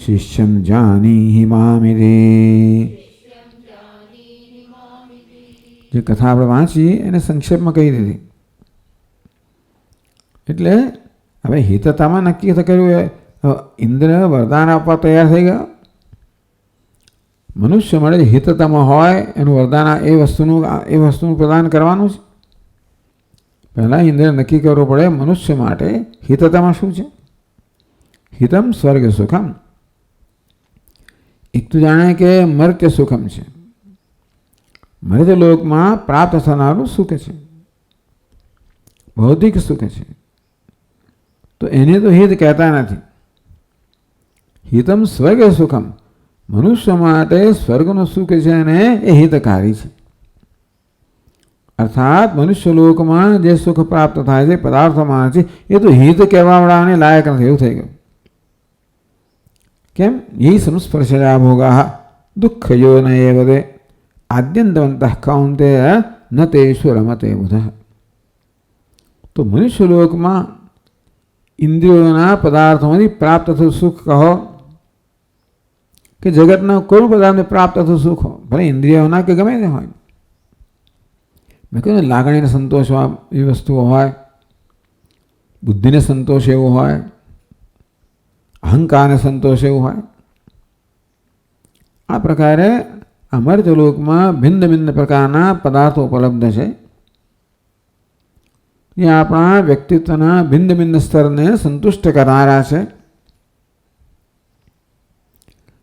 શિષ્યમ જાનીહિ મામિતિ. જે કથા આપણે વાંચી એને સંક્ષેપમાં કહી દીધી. એટલે હવે હિતતામાં નક્કી કર્યું. ઇન્દ્ર વરદાન આપવા તૈયાર થઈ ગયા. મનુષ્ય મળે હિતતામાં હોય એનું વરદાન એ વસ્તુનું પ્રદાન કરવાનું છે. પહેલાં ઇન્દ્ર નક્કી કરવું પડે મનુષ્ય માટે હિતતામાં શું છે. હિતમ સ્વર્ગ સુખમ. એક તો જાણે કે મર્ત્ય સુખમ છે. મર્ત્ય લોકમાં પ્રાપ્ત થનારું સુખ છે, ભૌતિક સુખ છે. તો એને તો હિત કહેતા નથી. હિતમ સ્વર્ગ સુખમ. મનુષ્ય માટે સ્વર્ગનું સુખ છે અને એ હિતકારી છે. અર્થાત મનુષ્ય લોકમાં જે સુખ પ્રાપ્ત થાય છે પદાર્થોમાં છે એ તો હિત કહેવાવાળાને લાયક નથી એવું થઈ ગયું. કેમ? એ સંસ્પર્શયા ભોગા દુઃખયો ન એવ દે આદ્યંતવંત કૌંતે ન તેષુ રમતે બુધ. તો મનુષ્ય લોકમાં ઇન્દ્રિયોના પદાર્થોમાંથી પ્રાપ્ત થતું સુખ કહો કે જગતના કોઈ પદાર્થને પ્રાપ્ત થતું સુખ હો, ભલે ઇન્દ્રિયોના કે ગમે તે હોય. મેં કહ્યું લાગણીને સંતોષ એવી વસ્તુઓ હોય, બુદ્ધિને સંતોષ એવો હોય, અહંકારને સંતોષ એવું હોય. આ પ્રકારે અમર્ત્ય લોકમાં ભિન્ન ભિન્ન પ્રકારના પદાર્થો ઉપલબ્ધ છે. એ આપણા વ્યક્તિત્વના ભિન્ન ભિન્ન સ્તરને સંતુષ્ટ કરનારા છે.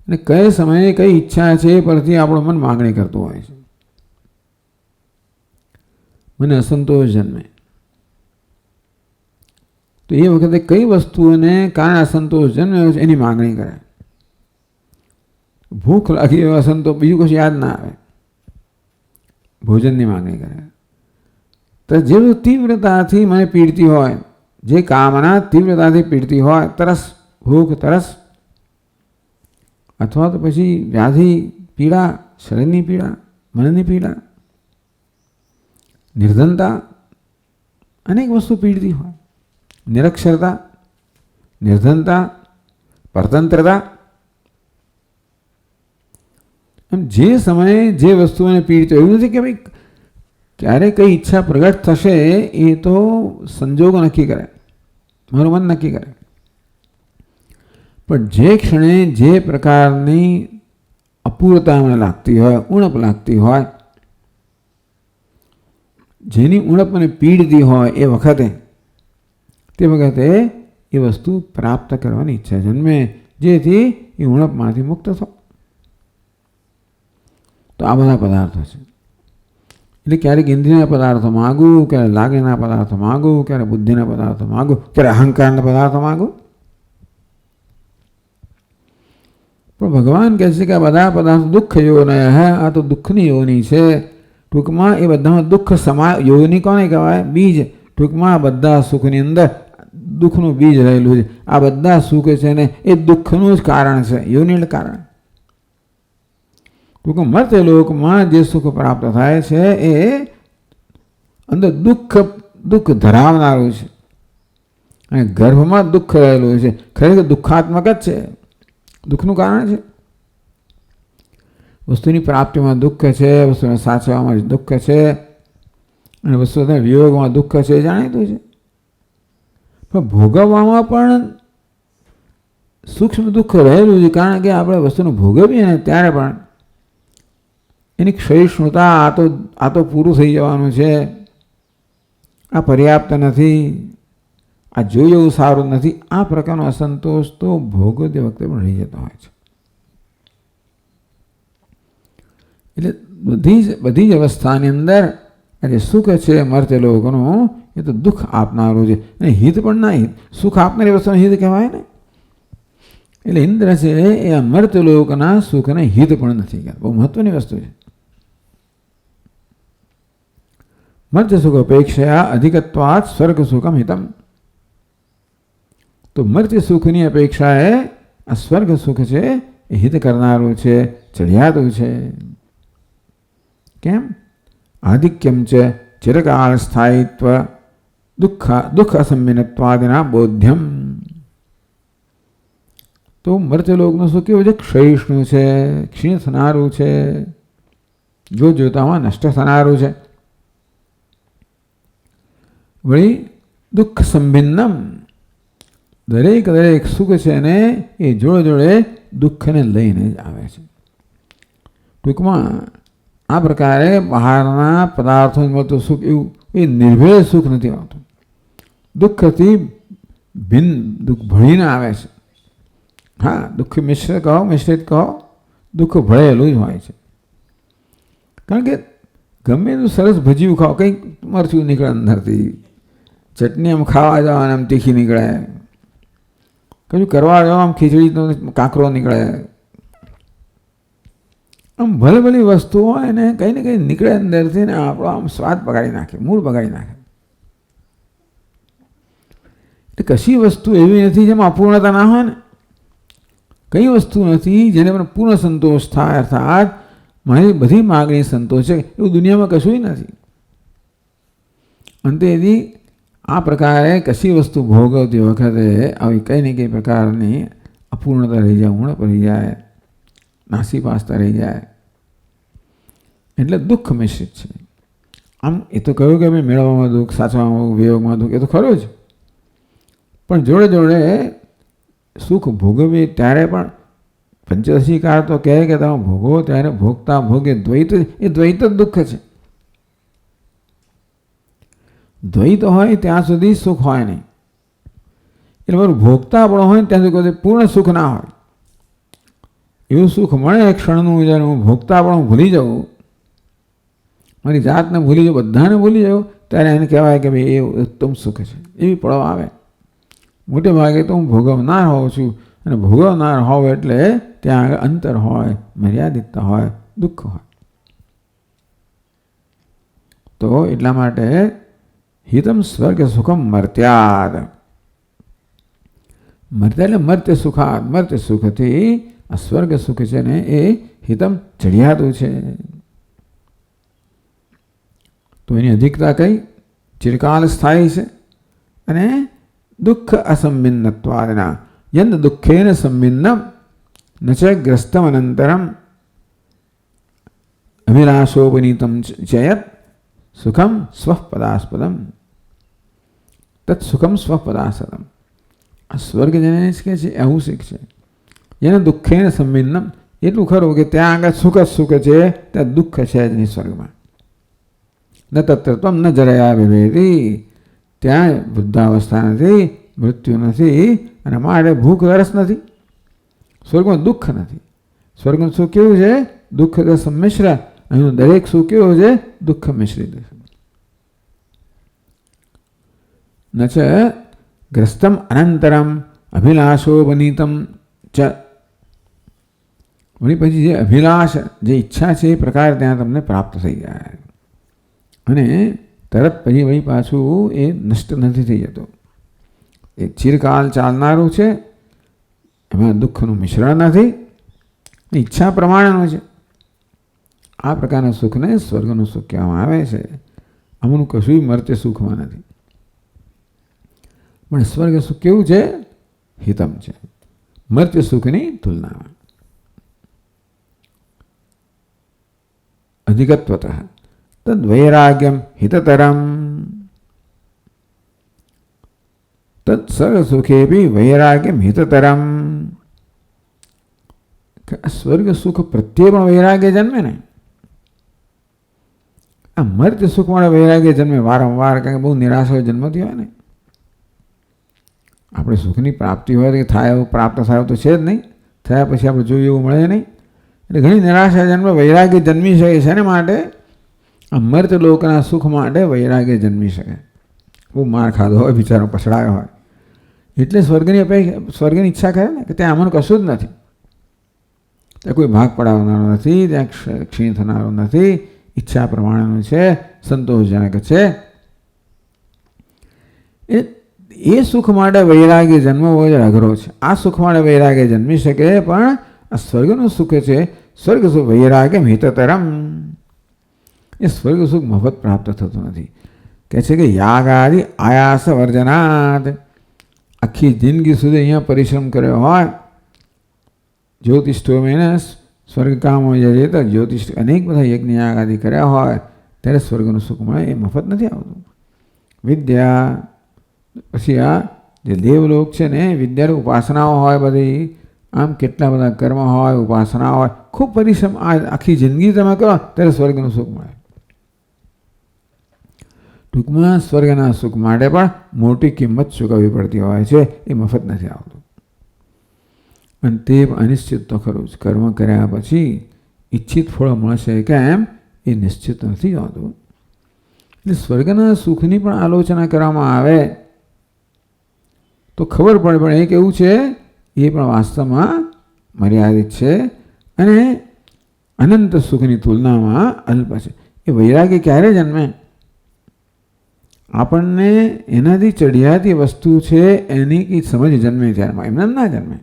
અને કઈ સમયે કઈ ઈચ્છા છે એ પરથી આપણું મન માગણી કરતું હોય છે. મને અસંતોષ જન્મે તો એ વખતે કઈ વસ્તુઓને કારણે અસંતોષ જન્મ્યો છે એની માગણી કરે. ભૂખ લાગી એવો અસંતોષ, બીજું કશું યાદ ના આવે, ભોજનની માગણી કરે. તો જેવું તીવ્રતાથી મને પીડતી હોય, જે કામના તીવ્રતાથી પીડતી હોય, તરસ, ભૂખ, તરસ, અથવા તો પછી વ્યાધિ, પીડા, શરીરની પીડા, મનની પીડા, નિર્ધનતા, અનેક વસ્તુ પીડતી હોય. નિરક્ષરતા, નિર્ધનતા, પરતંત્રતા. જે સમયે જે વસ્તુઓને પીડતો એવું નથી કે ભાઈ ક્યારે કઈ ઈચ્છા પ્રગટ થશે એ તો સંજોગો નક્કી કરે, મારું મન નક્કી કરે. પણ જે ક્ષણે જે પ્રકારની અપૂર્ણતા મને લાગતી હોય, ઉણપ લાગતી હોય, જેની ઉણપ મને પીડતી હોય એ વખતે એ વસ્તુ પ્રાપ્ત કરવાની ઈચ્છા જન્મે, જેથી એ ઉણપમાંથી મુક્ત થો. તો આ બધા પદાર્થો છે. એટલે ક્યારેક ઇન્દ્રિયના પદાર્થો માગું, ક્યારે લાગણીના પદાર્થો માગું, ક્યારે બુદ્ધિના પદાર્થો માગું, ક્યારે અહંકારના પદાર્થો માગું. પણ ભગવાન કહે છે કે આ બધા પદાર્થો દુઃખ યોનિ હે. આ તો દુઃખની યોની છે. ટૂંકમાં એ બધામાં દુઃખ યોની કોને કહેવાય? બીજ. ટૂંકમાં બધા સુખની અંદર દુઃખનું બીજ રહેલું છે. આ બધા સુખ છે ને એ દુઃખનું જ કારણ છે, યોનિનું કારણ. ટૂંકમાં મર્ત્ય લોકમાં જે સુખ પ્રાપ્ત થાય છે એ અંદર દુઃખ ધરાવનારું છે અને ગર્ભમાં દુઃખ રહેલું છે. ખરેખર દુઃખાત્મક જ છે, દુઃખનું કારણ છે. વસ્તુની પ્રાપ્તિમાં દુઃખ છે, વસ્તુને સાચવવામાં દુઃખ છે અને વસ્તુના વિયોગમાં દુઃખ છે, જાણીતું છે. પણ ભોગવવામાં પણ સૂક્ષ્મ દુઃખ રહેલું છે. કારણ કે આપણે વસ્તુને ભોગવીએ ને ત્યારે પણ એની ક્ષયિષ્ણુતા, આ તો પૂરું થઈ જવાનું છે, આ પર્યાપ્ત નથી, આ જોઈએ એવું સારું નથી, આ પ્રકારનો અસંતોષ તો ભોગવતી વખતે પણ રહી જતો હોય છે. એટલે બધી જ અવસ્થાની અંદર જે સુખ છે મર્ત્ય લોકોનું એ તો દુઃખ આપનારું છે અને હિત પણ ના. હિત સુખ આપનારી વસ્તુને હિત કહેવાય ને. એટલે ઇન્દ્ર છે એ મર્ત્ય લોકના સુખને હિત પણ નથી કહેતા. બહુ મહત્વની વસ્તુ છે. મર્ત્ય સુખ અપેક્ષા અધિકત્વાત સ્વર્ગ સુખમ હિતમ. તો મર્ત્ય સુખની અપેક્ષાએ આ સ્વર્ગ સુખ છે એ હિત કરનારું છે, ચડિયાતું છે. કેમ? આધિક્યમ છે ચિરકાળ સ્થાયિત્વ દુઃખ અસમ્યનત્વાદિના બોધ્યમ. તો મર્ત્યલોકનું સુખ કેવું છે? ક્ષયિષ્ણુ છે, ક્ષીણ થનારું છે, જોતામાં નષ્ટ થનારું છે. વળી દુઃખ સંભિન્નમ, દરેક સુખ છે ને એ જોડે દુઃખને લઈને જ આવે છે. ટૂંકમાં આ પ્રકારે બહારના પદાર્થો મળતું સુખ એવું એ નિર્ભેળ સુખ નથી આવતું. દુઃખથી ભિન્ન દુઃખ ભળીને આવે છે. હા, દુઃખ મિશ્રિત કહો, દુઃખ ભળેલું જ હોય છે. કારણ કે ગમે એટલું સરસ ભજીયું ખાઓ, કંઈક મરચું નીકળે અંદરથી, ચટણી આમ ખાવા જાઓ અને આમ તીખી નીકળે, કશું કરવા જાઓ આમ ખીચડી તો કાંકરો નીકળે. આમ ભલે ભલી વસ્તુ હોય ને કંઈ ને કંઈ નીકળે અંદરથી ને આપણો આમ સ્વાદ બગાડી નાખે, મૂળ બગાડી નાખે. એટલે કશી વસ્તુ એવી નથી જેમાં અપૂર્ણતા ના હોય ને. કઈ વસ્તુ નથી જેને પણ પૂર્ણ સંતોષ થાય, અર્થાત મારી બધી માગણી સંતોષ છે, એવું દુનિયામાં કશું નથી. અંતે यदि આ પ્રકારે કશી વસ્તુ ભોગવતી વખતે આવી કંઈ ને કંઈ પ્રકારની અપૂર્ણતા રહી જાય, ઉણપ રહી જાય, નાસીપાસતા રહી જાય, એટલે દુઃખ મિશ્રિત છે. આમ એ તો કહ્યું કે ભાઈ મેળવવામાં દુઃખ, સાચવામાં વિયોગમાં દુઃખ, એ તો ખરું જ. પણ જોડે સુખ ભોગવીએ ત્યારે પણ પંચદશીકાર તો કહે કે તમે ભોગવો ત્યારે ભોગતા ભોગે દ્વૈત, એ દ્વૈત જ દુઃખ છે. દ્વૈત હોય ત્યાં સુધી સુખ હોય નહીં. એટલે મારું ભોગતા પણ હોય ત્યાં સુધી પૂર્ણ સુખ ના હોય. એવું સુખ મળે એક ક્ષણનું, જ્યારે હું ભોગતા પણ ભૂલી જાઉં, મારી જાતને ભૂલી જાઉં, બધાને ભૂલી જાઉં, ત્યારે એને કહેવાય કે ભાઈ એ ઉત્તમ સુખ છે. એવી પળો આવે. મોટે ભાગે તો હું ભોગવનાર હોઉં છું, અને ભોગવનાર હોવ એટલે ત્યાં આગળ અંતર હોય, મર્યાદિતતા હોય, દુઃખ હોય. તો એટલા માટે હિતમ સ્વર્ગ સુખમ મર્ત્યાદ. મર્ત્ય એટલે મર્ત્ય સુખાદ. મર્ત્ય સુખથી આ સ્વર્ગ સુખ છે ને એ હિતમ ચડિયાતું છે. તો એની અધિકતા કઈ? ચિરકાલ સ્થાયી છે. અને દુઃખ અસંબિન્નત્વાદના યન્દ દુઃખેન સંબિન્નમ ન ચ ગ્રસ્તમ અનંતરમ અભિલાષોપનીતમ ચયત સુખમ સ્વપદાસ્પદમ તત્ સુખમ સ્વપદાસ્પદમ. આ સ્વર્ગ જેને કે છે એવું શીખ છે. એને દુઃખેન સંબિન્નમ, એટલું ખરું કે ત્યાં આગળ સુખ જ સુખ છે, ત્યાં દુઃખ છે જ નહીં સ્વર્ગમાં. ન તત્રત્વમ ન જરાયા વિભેદી, ત્યાં વૃદ્ધાવસ્થા નથી, મૃત્યુ નથી, અને મારે ભૂખ તરસ નથી. સ્વર્ગમાં દુઃખ નથી. સ્વર્ગનું સુખ કેવું છે? દુઃખ સંમિશ્ર. અહીંનું દરેક સુખ કેવું છે? દુઃખ મિશ્રિત. ન ચ ગ્રસ્તમ અનંતરમ અભિલાષો બનીતમ ચ. વળી પછી જે અભિલાષ, જે ઈચ્છા છે એ પ્રકાર ત્યાં તમને પ્રાપ્ત થઈ જાય, અને તરત પછી વળી પાછું એ નષ્ટ નથી થઈ જતો. એ ચિરકાલ ચાલનારું છે, એમાં દુઃખનું મિશ્રણ નથી, ઈચ્છા પ્રમાણેનું છે. આ પ્રકારના સુખને સ્વર્ગનું સુખ કહેવામાં આવે છે. આમનું કશું મર્ત્ય સુખમાં નથી. પણ સ્વર્ગ સુખ કેવું છે? હિતમ છે, મર્ત્ય સુખની તુલનામાં. અધિગત્વતઃ તદ વૈરાગ્યમ હિતતરમ. તદ સ્વર્ગ સુખે બી વૈરાગ્યમ હિતતરમ. સ્વર્ગ સુખ પ્રત્યે પણ વૈરાગ્ય જન્મે ને. આ મર્ત્ય સુખ માટે વૈરાગ્ય જન્મે વારંવાર, કારણ કે બહુ નિરાશા જન્મતી હોય ને. આપણે સુખની પ્રાપ્તિ હોય કે થાય એવું પ્રાપ્ત થાય તો છે જ નહીં, થયા પછી આપણે જોઈએ એવું મળે નહીં. એટલે ઘણી નિરાશા જન્મે વૈરાગ્ય જન્મી શકે છે. એના માટે આ મર્ત્ય લોકના સુખ માટે વૈરાગ્ય જન્મી શકે. બહુ માર ખાધો હોય, બિચારો પછડાયો હોય, એટલે સ્વર્ગની ઈચ્છા કરે ને કે ત્યાં આમાં કશું જ નથી, ત્યાં કોઈ ભાગ પડાવનારો નથી, ત્યાં ક્ષીણ થનારો નથી, ઈચ્છા પ્રમાણેનું છે, સંતોષજનક છે. એ સુખ માટે વૈરાગ્ય જન્મવો જ અઘરો છે. આ સુખ માટે વૈરાગ્ય જન્મી શકે, પણ આ સ્વર્ગનું સુખ છે, સ્વર્ગ સુખ વૈરાગ્ય હિતતરમ. એ સ્વર્ગ સુખ મફત પ્રાપ્ત થતું નથી. કહે છે કે યાગ આદિ આયાસ વર્જનાદ. આખી જિંદગી સુધી અહીંયા પરિશ્રમ કર્યો હોય, જ્યોતિષ્ઠોમેન સ્વર્ગકામો યજેત, જ્યોતિષ અનેક બધા યજ્ઞ આદિ કર્યા હોય ત્યારે સ્વર્ગનું સુખ મળે, એ મફત નથી આવતું. વિદ્યા પછી આ જે દેવલોક છે ને, વિદ્યાની ઉપાસનાઓ હોય બધી, આમ કેટલા બધા કર્મ હોય, ઉપાસના હોય, ખૂબ પરિશ્રમ આખી જિંદગી તમે કરો ત્યારે સ્વર્ગનું સુખ મળે. ટૂંકમાં સ્વર્ગના સુખ માટે પણ મોટી કિંમત ચૂકવવી પડતી હોય છે, એ મફત નથી આવતું. અને તે અનિશ્ચિત તો ખરું જ. કર્મ કર્યા પછી ઈચ્છિત ફળ મળશે કેમ એ નિશ્ચિત નથી હોતું. એટલે સ્વર્ગના સુખની પણ આલોચના કરવામાં આવે તો ખબર પડે, પણ એ કેવું છે, એ પણ વાસ્તવમાં મર્યાદિત છે અને અનંત સુખની તુલનામાં અલ્પ છે. એ વૈરાગ્ય ક્યારે જન્મે? આપણને એનાથી ચડિયાતી વસ્તુ છે એની કંઈ સમજ જન્મે ત્યારે, એમને ના જન્મે.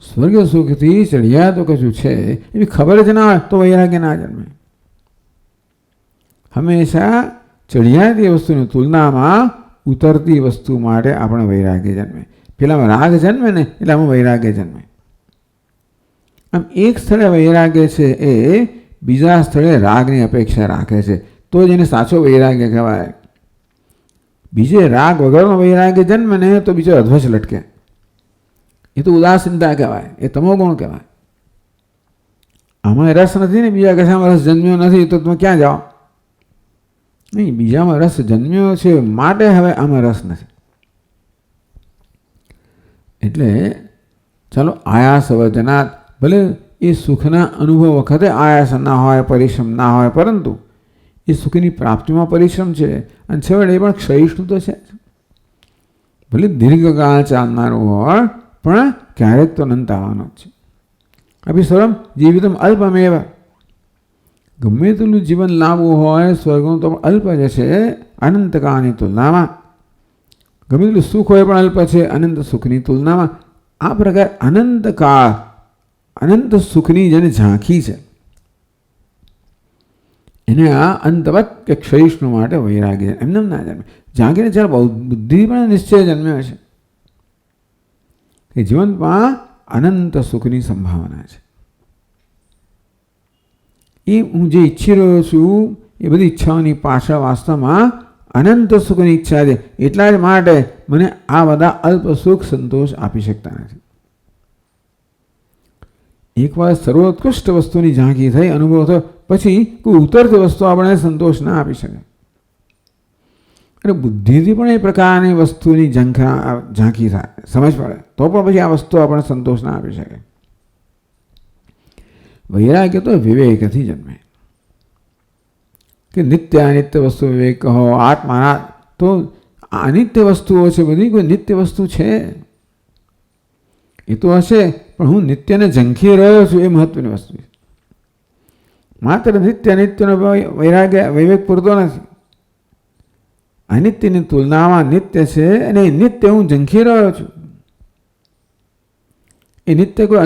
સ્વર્ગ સુખથી ચડિયાતો કશું છે એવી ખબર જ ના હોય તો વૈરાગ્ય ના જન્મે. હંમેશા ચડિયાતી વસ્તુની તુલનામાં ઉતરતી વસ્તુ માટે આપણે વૈરાગ્ય જન્મે. પેલામાં રાગ જન્મે ને એટલે આમાં વૈરાગ્ય જન્મે. આમ એક સ્થળે વૈરાગ્ય છે એ બીજા સ્થળે રાગની અપેક્ષા રાખે છે તો જ એને સાચો વૈરાગ્ય કહેવાય. બીજે રાગ વગરનો વૈરાગ્ય જન્મે ને તો બીજો અધ્વચ લટકે, એ તો ઉદાસીનતા કહેવાય, એ તમોગુણ કહેવાય. આમાં રસ નથી ને, બીજા કશામાં રસ જન્મ્યો નથી તો તમે ક્યાં જાઓ? નહીં, બીજામાં રસ જન્મ્યો છે માટે હવે આમાં રસ નથી. એટલે ચાલો આયાસ વર્જનાત, ભલે એ સુખના અનુભવ વખતે આયાસ ના હોય, પરિશ્રમ ના હોય, પરંતુ એ સુખની પ્રાપ્તિમાં પરિશ્રમ છે અને છેવટે એ પણ ક્ષયિષ્ણુ તો છે. ભલે દીર્ઘકાળ ચાલનારું હોય પણ ક્યારેક તો અનંત આવવાનો જ છે. અભિસ્વરમ જીવિતમ અલ્પમેવ, ગમે તેટલું જીવન લાવવું હોય સ્વર્ગનું તો અલ્પ જ છે અનંતકાળની તુલનામાં. ગમે તેટલું સુખ હોય પણ અલ્પ છે અનંત સુખની તુલનામાં. આ પ્રકાર અનંતકાળ અનંત સુખની જેને ઝાંખી છે એને આ અંતવત કે ક્ષયિષ્ણુ માટે વૈરાગ્ય એમને ના જન્મે. ઝાંખીને ચાલ બુદ્ધિ પણ નિશ્ચય જન્મ્યો છે કે જીવનમાં અનંત સુખની સંભાવના છે. એ હું જે ઈચ્છી રહ્યો છું એ બધી ઈચ્છાઓની પાછળ વાસ્તવમાં અનંત સુખની ઈચ્છા છે. એટલા જ માટે મને આ બધા અલ્પ સુખ સંતોષ આપી શકતા નથી. એકવાર સર્વોત્કૃષ્ટ વસ્તુની ઝાંખી થઈ, અનુભવ થયો, પછી કોઈ ઉતરતી વસ્તુ આપણે સંતોષ ના આપી શકે. અને બુદ્ધિથી પણ એ પ્રકારની વસ્તુની ઝાંખી થાય, સમજ પડે તો પણ પછી આ વસ્તુ આપણને સંતોષ ના આપી શકે. વૈરાગ્ય તો વિવેકથી જન્મે કે નિત્ય અનિત્ય વસ્તુ વિવેક કહો, આત્માના તો અનિત્ય વસ્તુઓ છે બધી, કોઈ નિત્ય વસ્તુ છે એ તો હશે પણ હું નિત્યને ઝંખી રહ્યો છું એ મહત્વની વસ્તુ છે. માત્ર નિત્ય અનિત્યનો વૈરાગ્ય વિવેક પૂરતો નથી. અનિત્યની તુલનામાં નિત્ય છે અને એ નિત્ય હું ઝંખી રહ્યો છું. એ નિત્ય કોઈ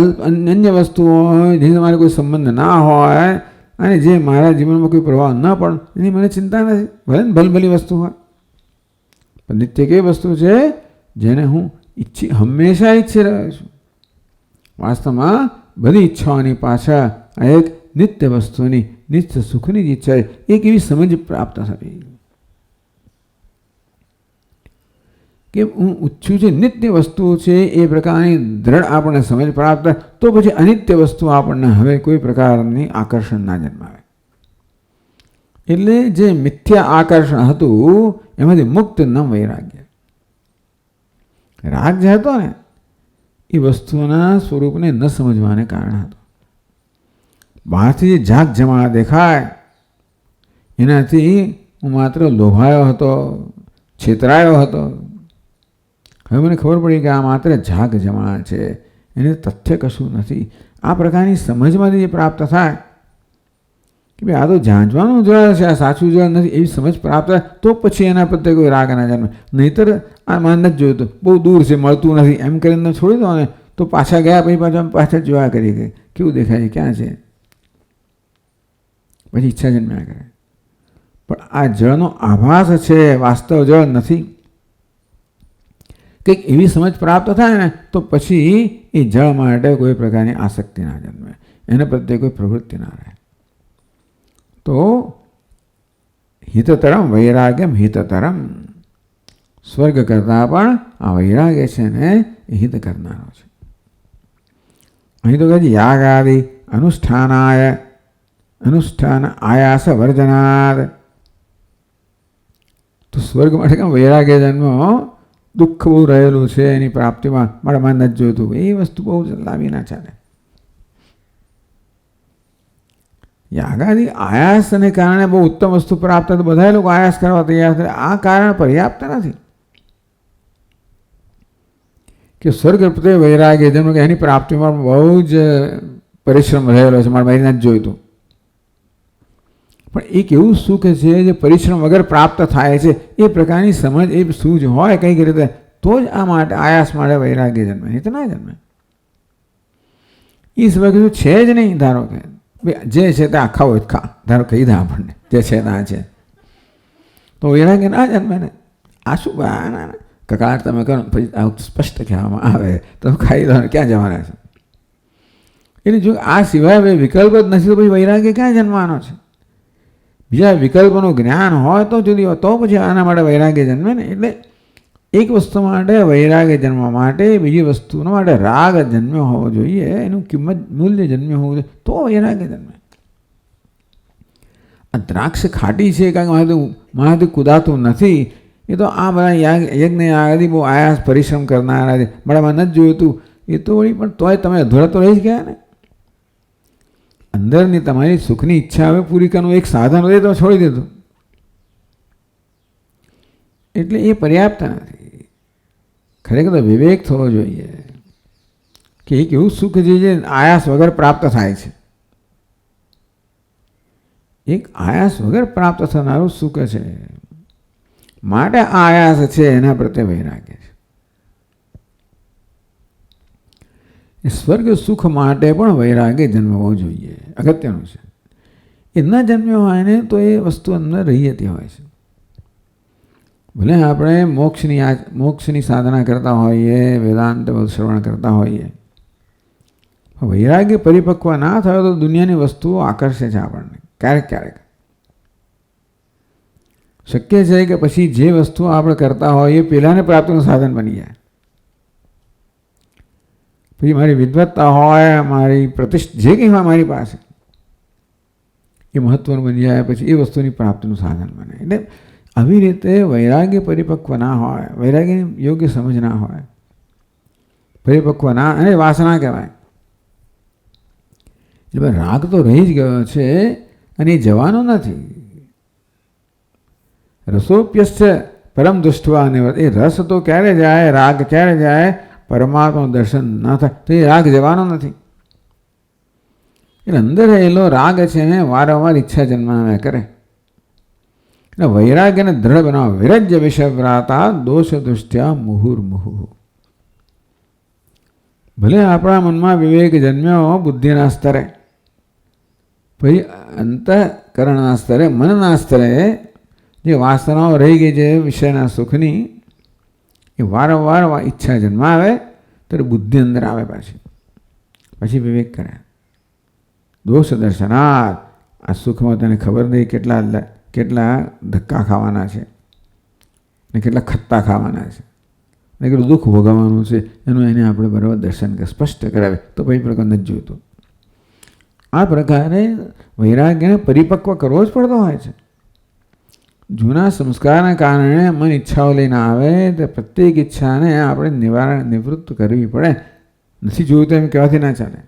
અન્ય વસ્તુ હોય જેને મારે કોઈ સંબંધ ના હોય અને જે મારા જીવનમાં કોઈ પ્રભાવ ન પણ એની મને ચિંતા નથી, ભલે ને ભલભલી વસ્તુ હોય. પણ નિત્ય કેવી વસ્તુ છે જેને હું હંમેશા ઈચ્છી રહ્યો છું. વાસ્તવમાં બધી ઈચ્છાઓની પાછળ આ એક નિત્ય વસ્તુની નિત્ય સુખની જ ઈચ્છા એક એવી સમજ પ્રાપ્ત થવી કે હું ઈચ્છું છું નિત્ય વસ્તુઓ છે એ પ્રકારની દ્રઢ આપણને સમજ પ્રાપ્ત તો પછી અનિત્ય વસ્તુ આપણને હવે કોઈ પ્રકારની આકર્ષણ ના જન્માવે. એટલે જે મિથ્યા આકર્ષણ હતું એમાંથી મુક્ત ન વૈરાગ્ય. રાગ જે હતો ને એ વસ્તુના સ્વરૂપને ન સમજવાને કારણે હતો. બહારથી જે ઝાક જમા દેખાય એનાથી હું માત્ર લોભાયો હતો, છેતરાયો હતો. હવે મને ખબર પડી કે આ માત્ર ઝાક જમા છે, એને તથ્ય કશું નથી. આ પ્રકારની સમજમાંથી જે પ્રાપ્ત થાય કે ભાઈ આ તો જાંચવાનું જળ છે, આ સાચું જળ નથી, એવી સમજ પ્રાપ્ત થાય તો પછી એના પ્રત્યે કોઈ રાગ ના જન્મે. નહીંતર આ મને નથી જોઈતું, બહુ દૂર છે, મળતું નથી એમ કરીને છોડી દો ને તો પાછા ગયા પછી પાછા જોયા કરી કે કેવું દેખાય છે, ક્યાં છે, પછી ઈચ્છા જન્મ્યા કરે. પણ આ જળનો આભાસ છે, વાસ્તવ જળ નથી. કંઈક એવી સમજ પ્રાપ્ત થાય ને તો પછી એ જળ માટે કોઈ પ્રકારની આસક્તિ ના જન્મે, એના પ્રત્યે કોઈ પ્રવૃત્તિ ના રહે. તો હિતતરમ વૈરાગ્યમ હિતતરમ, સ્વર્ગ કરતાં પણ આ વૈરાગ્ય છે ને એ હિત કરનારો છે. અહીં તો કહે છે યાગ આદિ અનુષ્ઠાન આયાસ વર્જનાદ. તો સ્વર્ગ માટે કેમ વૈરાગ્ય જન્મ, દુઃખ બહુ રહેલું છે એની પ્રાપ્તિમાં, મારા મન નથી જોઈતું, એ વસ્તુ બહુ લાવી ના ચાલે. યાગાદી આયાસને કારણે બહુ ઉત્તમ વસ્તુ પ્રાપ્ત થાય તો બધા લોકો આયાસ કરવા તૈયાર થાય. આ કારણ પર્યાપ્ત નથી કે સ્વર્ગ પ્રત્યે વૈરાગ્ય જેમ કે એની પ્રાપ્તિમાં બહુ જ પરિશ્રમ રહેલો છે, મારા ભાઈ નથી જોઈતું. પણ એક એવું સુખ છે જે પરિશ્રમ વગર પ્રાપ્ત થાય છે, એ પ્રકારની સમજ એ સૂઝ હોય કંઈક રીતે તો જ આ માટે આયાસ માટે વૈરાગ્ય જન્મે, નહીં તો ના જન્મે. એ સિવાય કીધું છે જ નહીં. ધારો કે જે છે તે આખા હોય ખા, ધારો કહી દે આપણને જે છે ત્યાં છે, તો વૈરાગ્ય ના જન્મે ને. આ શું કકાર તમે કરો પછી સ્પષ્ટ કહેવામાં આવે તો ખાઈ દો, ક્યાં જવાના છે? એટલે જો આ સિવાય વિકલ્પ જ નથી તો પછી વૈરાગ્ય ક્યાં જન્મવાનો છે? બીજા વિકલ્પોનું જ્ઞાન હોય તો જુદી હોય, તો પછી આના માટે વૈરાગ્ય જન્મે ને. એટલે એક વસ્તુ માટે વૈરાગ્ય જન્મવા માટે બીજી વસ્તુનો માટે રાગ જન્મ્યો હોવો જોઈએ, એનું કિંમત મૂલ્ય જન્મ્યો હોવું જોઈએ, તો વૈરાગ્ય જન્મે. આ દ્રાક્ષ ખાટી છે કારણ કે મારાથી કુદાતું નથી, એ તો આ બધા યજ્ઞ આદિ બહુ આયાસ પરિશ્રમ કરનારા છે, મારામાં નથી જોઈતું, એ તો વળી પણ તોય તમે અધૂરા તો રહી જ ગયા ને. અંદરની તમારી સુખની ઈચ્છા હવે પૂરી કરવાનું એક સાધન હોય તો છોડી દીધું, એટલે એ પર્યાપ્ત નથી. ખરેખર તો વિવેક થવો જોઈએ કે એક એવું સુખ છે જે આયાસ વગર પ્રાપ્ત થાય છે. એક આયાસ વગર પ્રાપ્ત થનારું સુખ છે, માટે આ આયાસ છે એના પ્રત્યે વૈરાગ્ય છે. સ્વર્ગ સુખ માટે પણ વૈરાગ્ય જન્મવો જોઈએ, અગત્યનું છે. એ ન જન્મ્યો હોય ને તો એ વસ્તુ અંદર રહી જતી હોય છે. ભલે આપણે મોક્ષની સાધના કરતા હોઈએ, વેદાંત શ્રવણ કરતા હોઈએ, વૈરાગ્ય પરિપક્વ ના થયો તો દુનિયાની વસ્તુઓ આકર્ષે છે આપણને. ક્યારેક ક્યારેક શક્ય છે કે પછી જે વસ્તુ આપણે કરતા હોઈએ પેલાને પ્રાપ્તિનું સાધન બની જાય. પછી મારી વિદ્વત્તા હોય, મારી પ્રતિષ્ઠા જે કંઈ હોય મારી પાસે, એ મહત્વનું બની જાય, પછી એ વસ્તુની પ્રાપ્તિનું સાધન બને. એટલે આવી રીતે વૈરાગ્ય પરિપક્વ ના હોય, વૈરાગ્યની યોગ્ય સમજ ના હોય, પરિપક્વ ના, અને વાસના કહેવાય. એટલે રાગ તો રહી જ ગયો છે અને એ જવાનો નથી. રસોપ્યસ્થ પરમ દુષ્ટવા નિવૃત્ત. એ રસ તો ક્યારે જાય, રાગ ક્યારે જાય? પરમાત્માનું દર્શન ના થાય તો એ રાગ જવાનો નથી. એટલે અંદર રહેલો રાગ છે ને વારંવાર ઈચ્છા જન્માવ્યા કરે. એટલે વૈરાગ્યને દ્રઢ બનાવો. વિરજ્ય વિષવ્રાતા દોષ દુષ્ટ્યા મુહુર્મુહુ. ભલે આપણા મનમાં વિવેક જન્મ્યો બુદ્ધિના સ્તરે, પછી અંતઃકરણના સ્તરે, મનના સ્તરે જે વાસનાઓ રહી ગઈ છે વિષયના સુખની, એ વારંવાર ઈચ્છા જન્માવે ત્યારે બુદ્ધિ અંદર આવે, પછી વિવેક કરે. દોષ દર્શનાર્થ. આ સુખમાં તને ખબર નહીં કેટલા ધક્કા ખાવાના છે ને કેટલા ખત્તા ખાવાના છે ને કેટલું દુઃખ ભોગવવાનું છે, એનું એને આપણે બરાબર દર્શન સ્પષ્ટ કરાવે તો પછી પ્રકાર નથી જોઈતું. આ પ્રકારે વૈરાગ્યને પરિપક્વ કરવો જ પડતો હોય છે. જૂના સંસ્કારના કારણે મન ઈચ્છાઓ લઈને આવે તો પ્રત્યેક ઈચ્છાને આપણે નિવૃત્ત કરવી પડે. નથી જોયું તો એમ કહેવાથી ના ચાલે.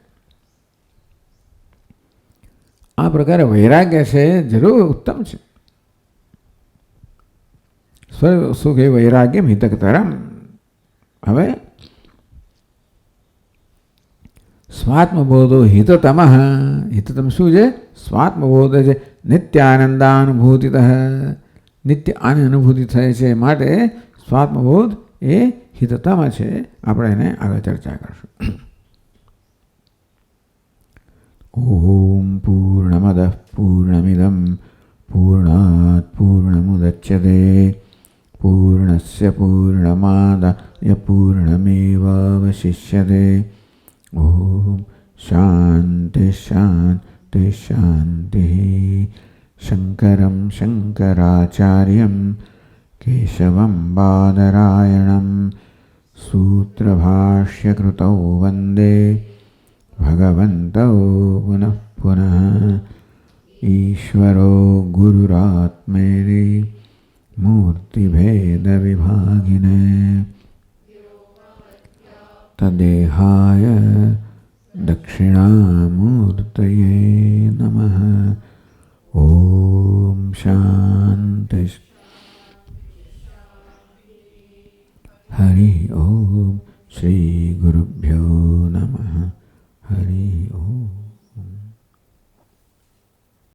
આ પ્રકારે વૈરાગ્ય છે જરૂર ઉત્તમ છે. સ્વર્ગ સુખ એ વૈરાગ્ય હિતકતરમ. હવે સ્વાત્મબોધો હિતતમ. હિતતમ શું છે? સ્વાત્મબોધ છે. નિત્યાનંદાનુભૂતિ, નિત્ય આની અનુભૂતિ થાય છે, માટે સ્વાત્મબોધ એ હિતતમ છે. આપણે એને આગળ ચર્ચા કરશું. ઓમ પૂર્ણમદઃ પૂર્ણમિદં પૂર્ણાત પૂર્ણમુદચ્યતે पूर्णस्य पूर्णमादाय पूर्णमेवावशिष्यते। ॐ शान्ति शान्ति शान्तिः। शङ्करं शङ्कराचार्यं केशवं बादरायणं सूत्रभाष्यकृतौ वन्दे भगवन्तौ पुनः पुनः। ईश्वरो गुरुरात्मेति मूर्तिभेदविभागिने तदेहाय दक्षिणामूर्तये नमः। ॐ शान्ति। हरि ओम श्री गुरुभ्यो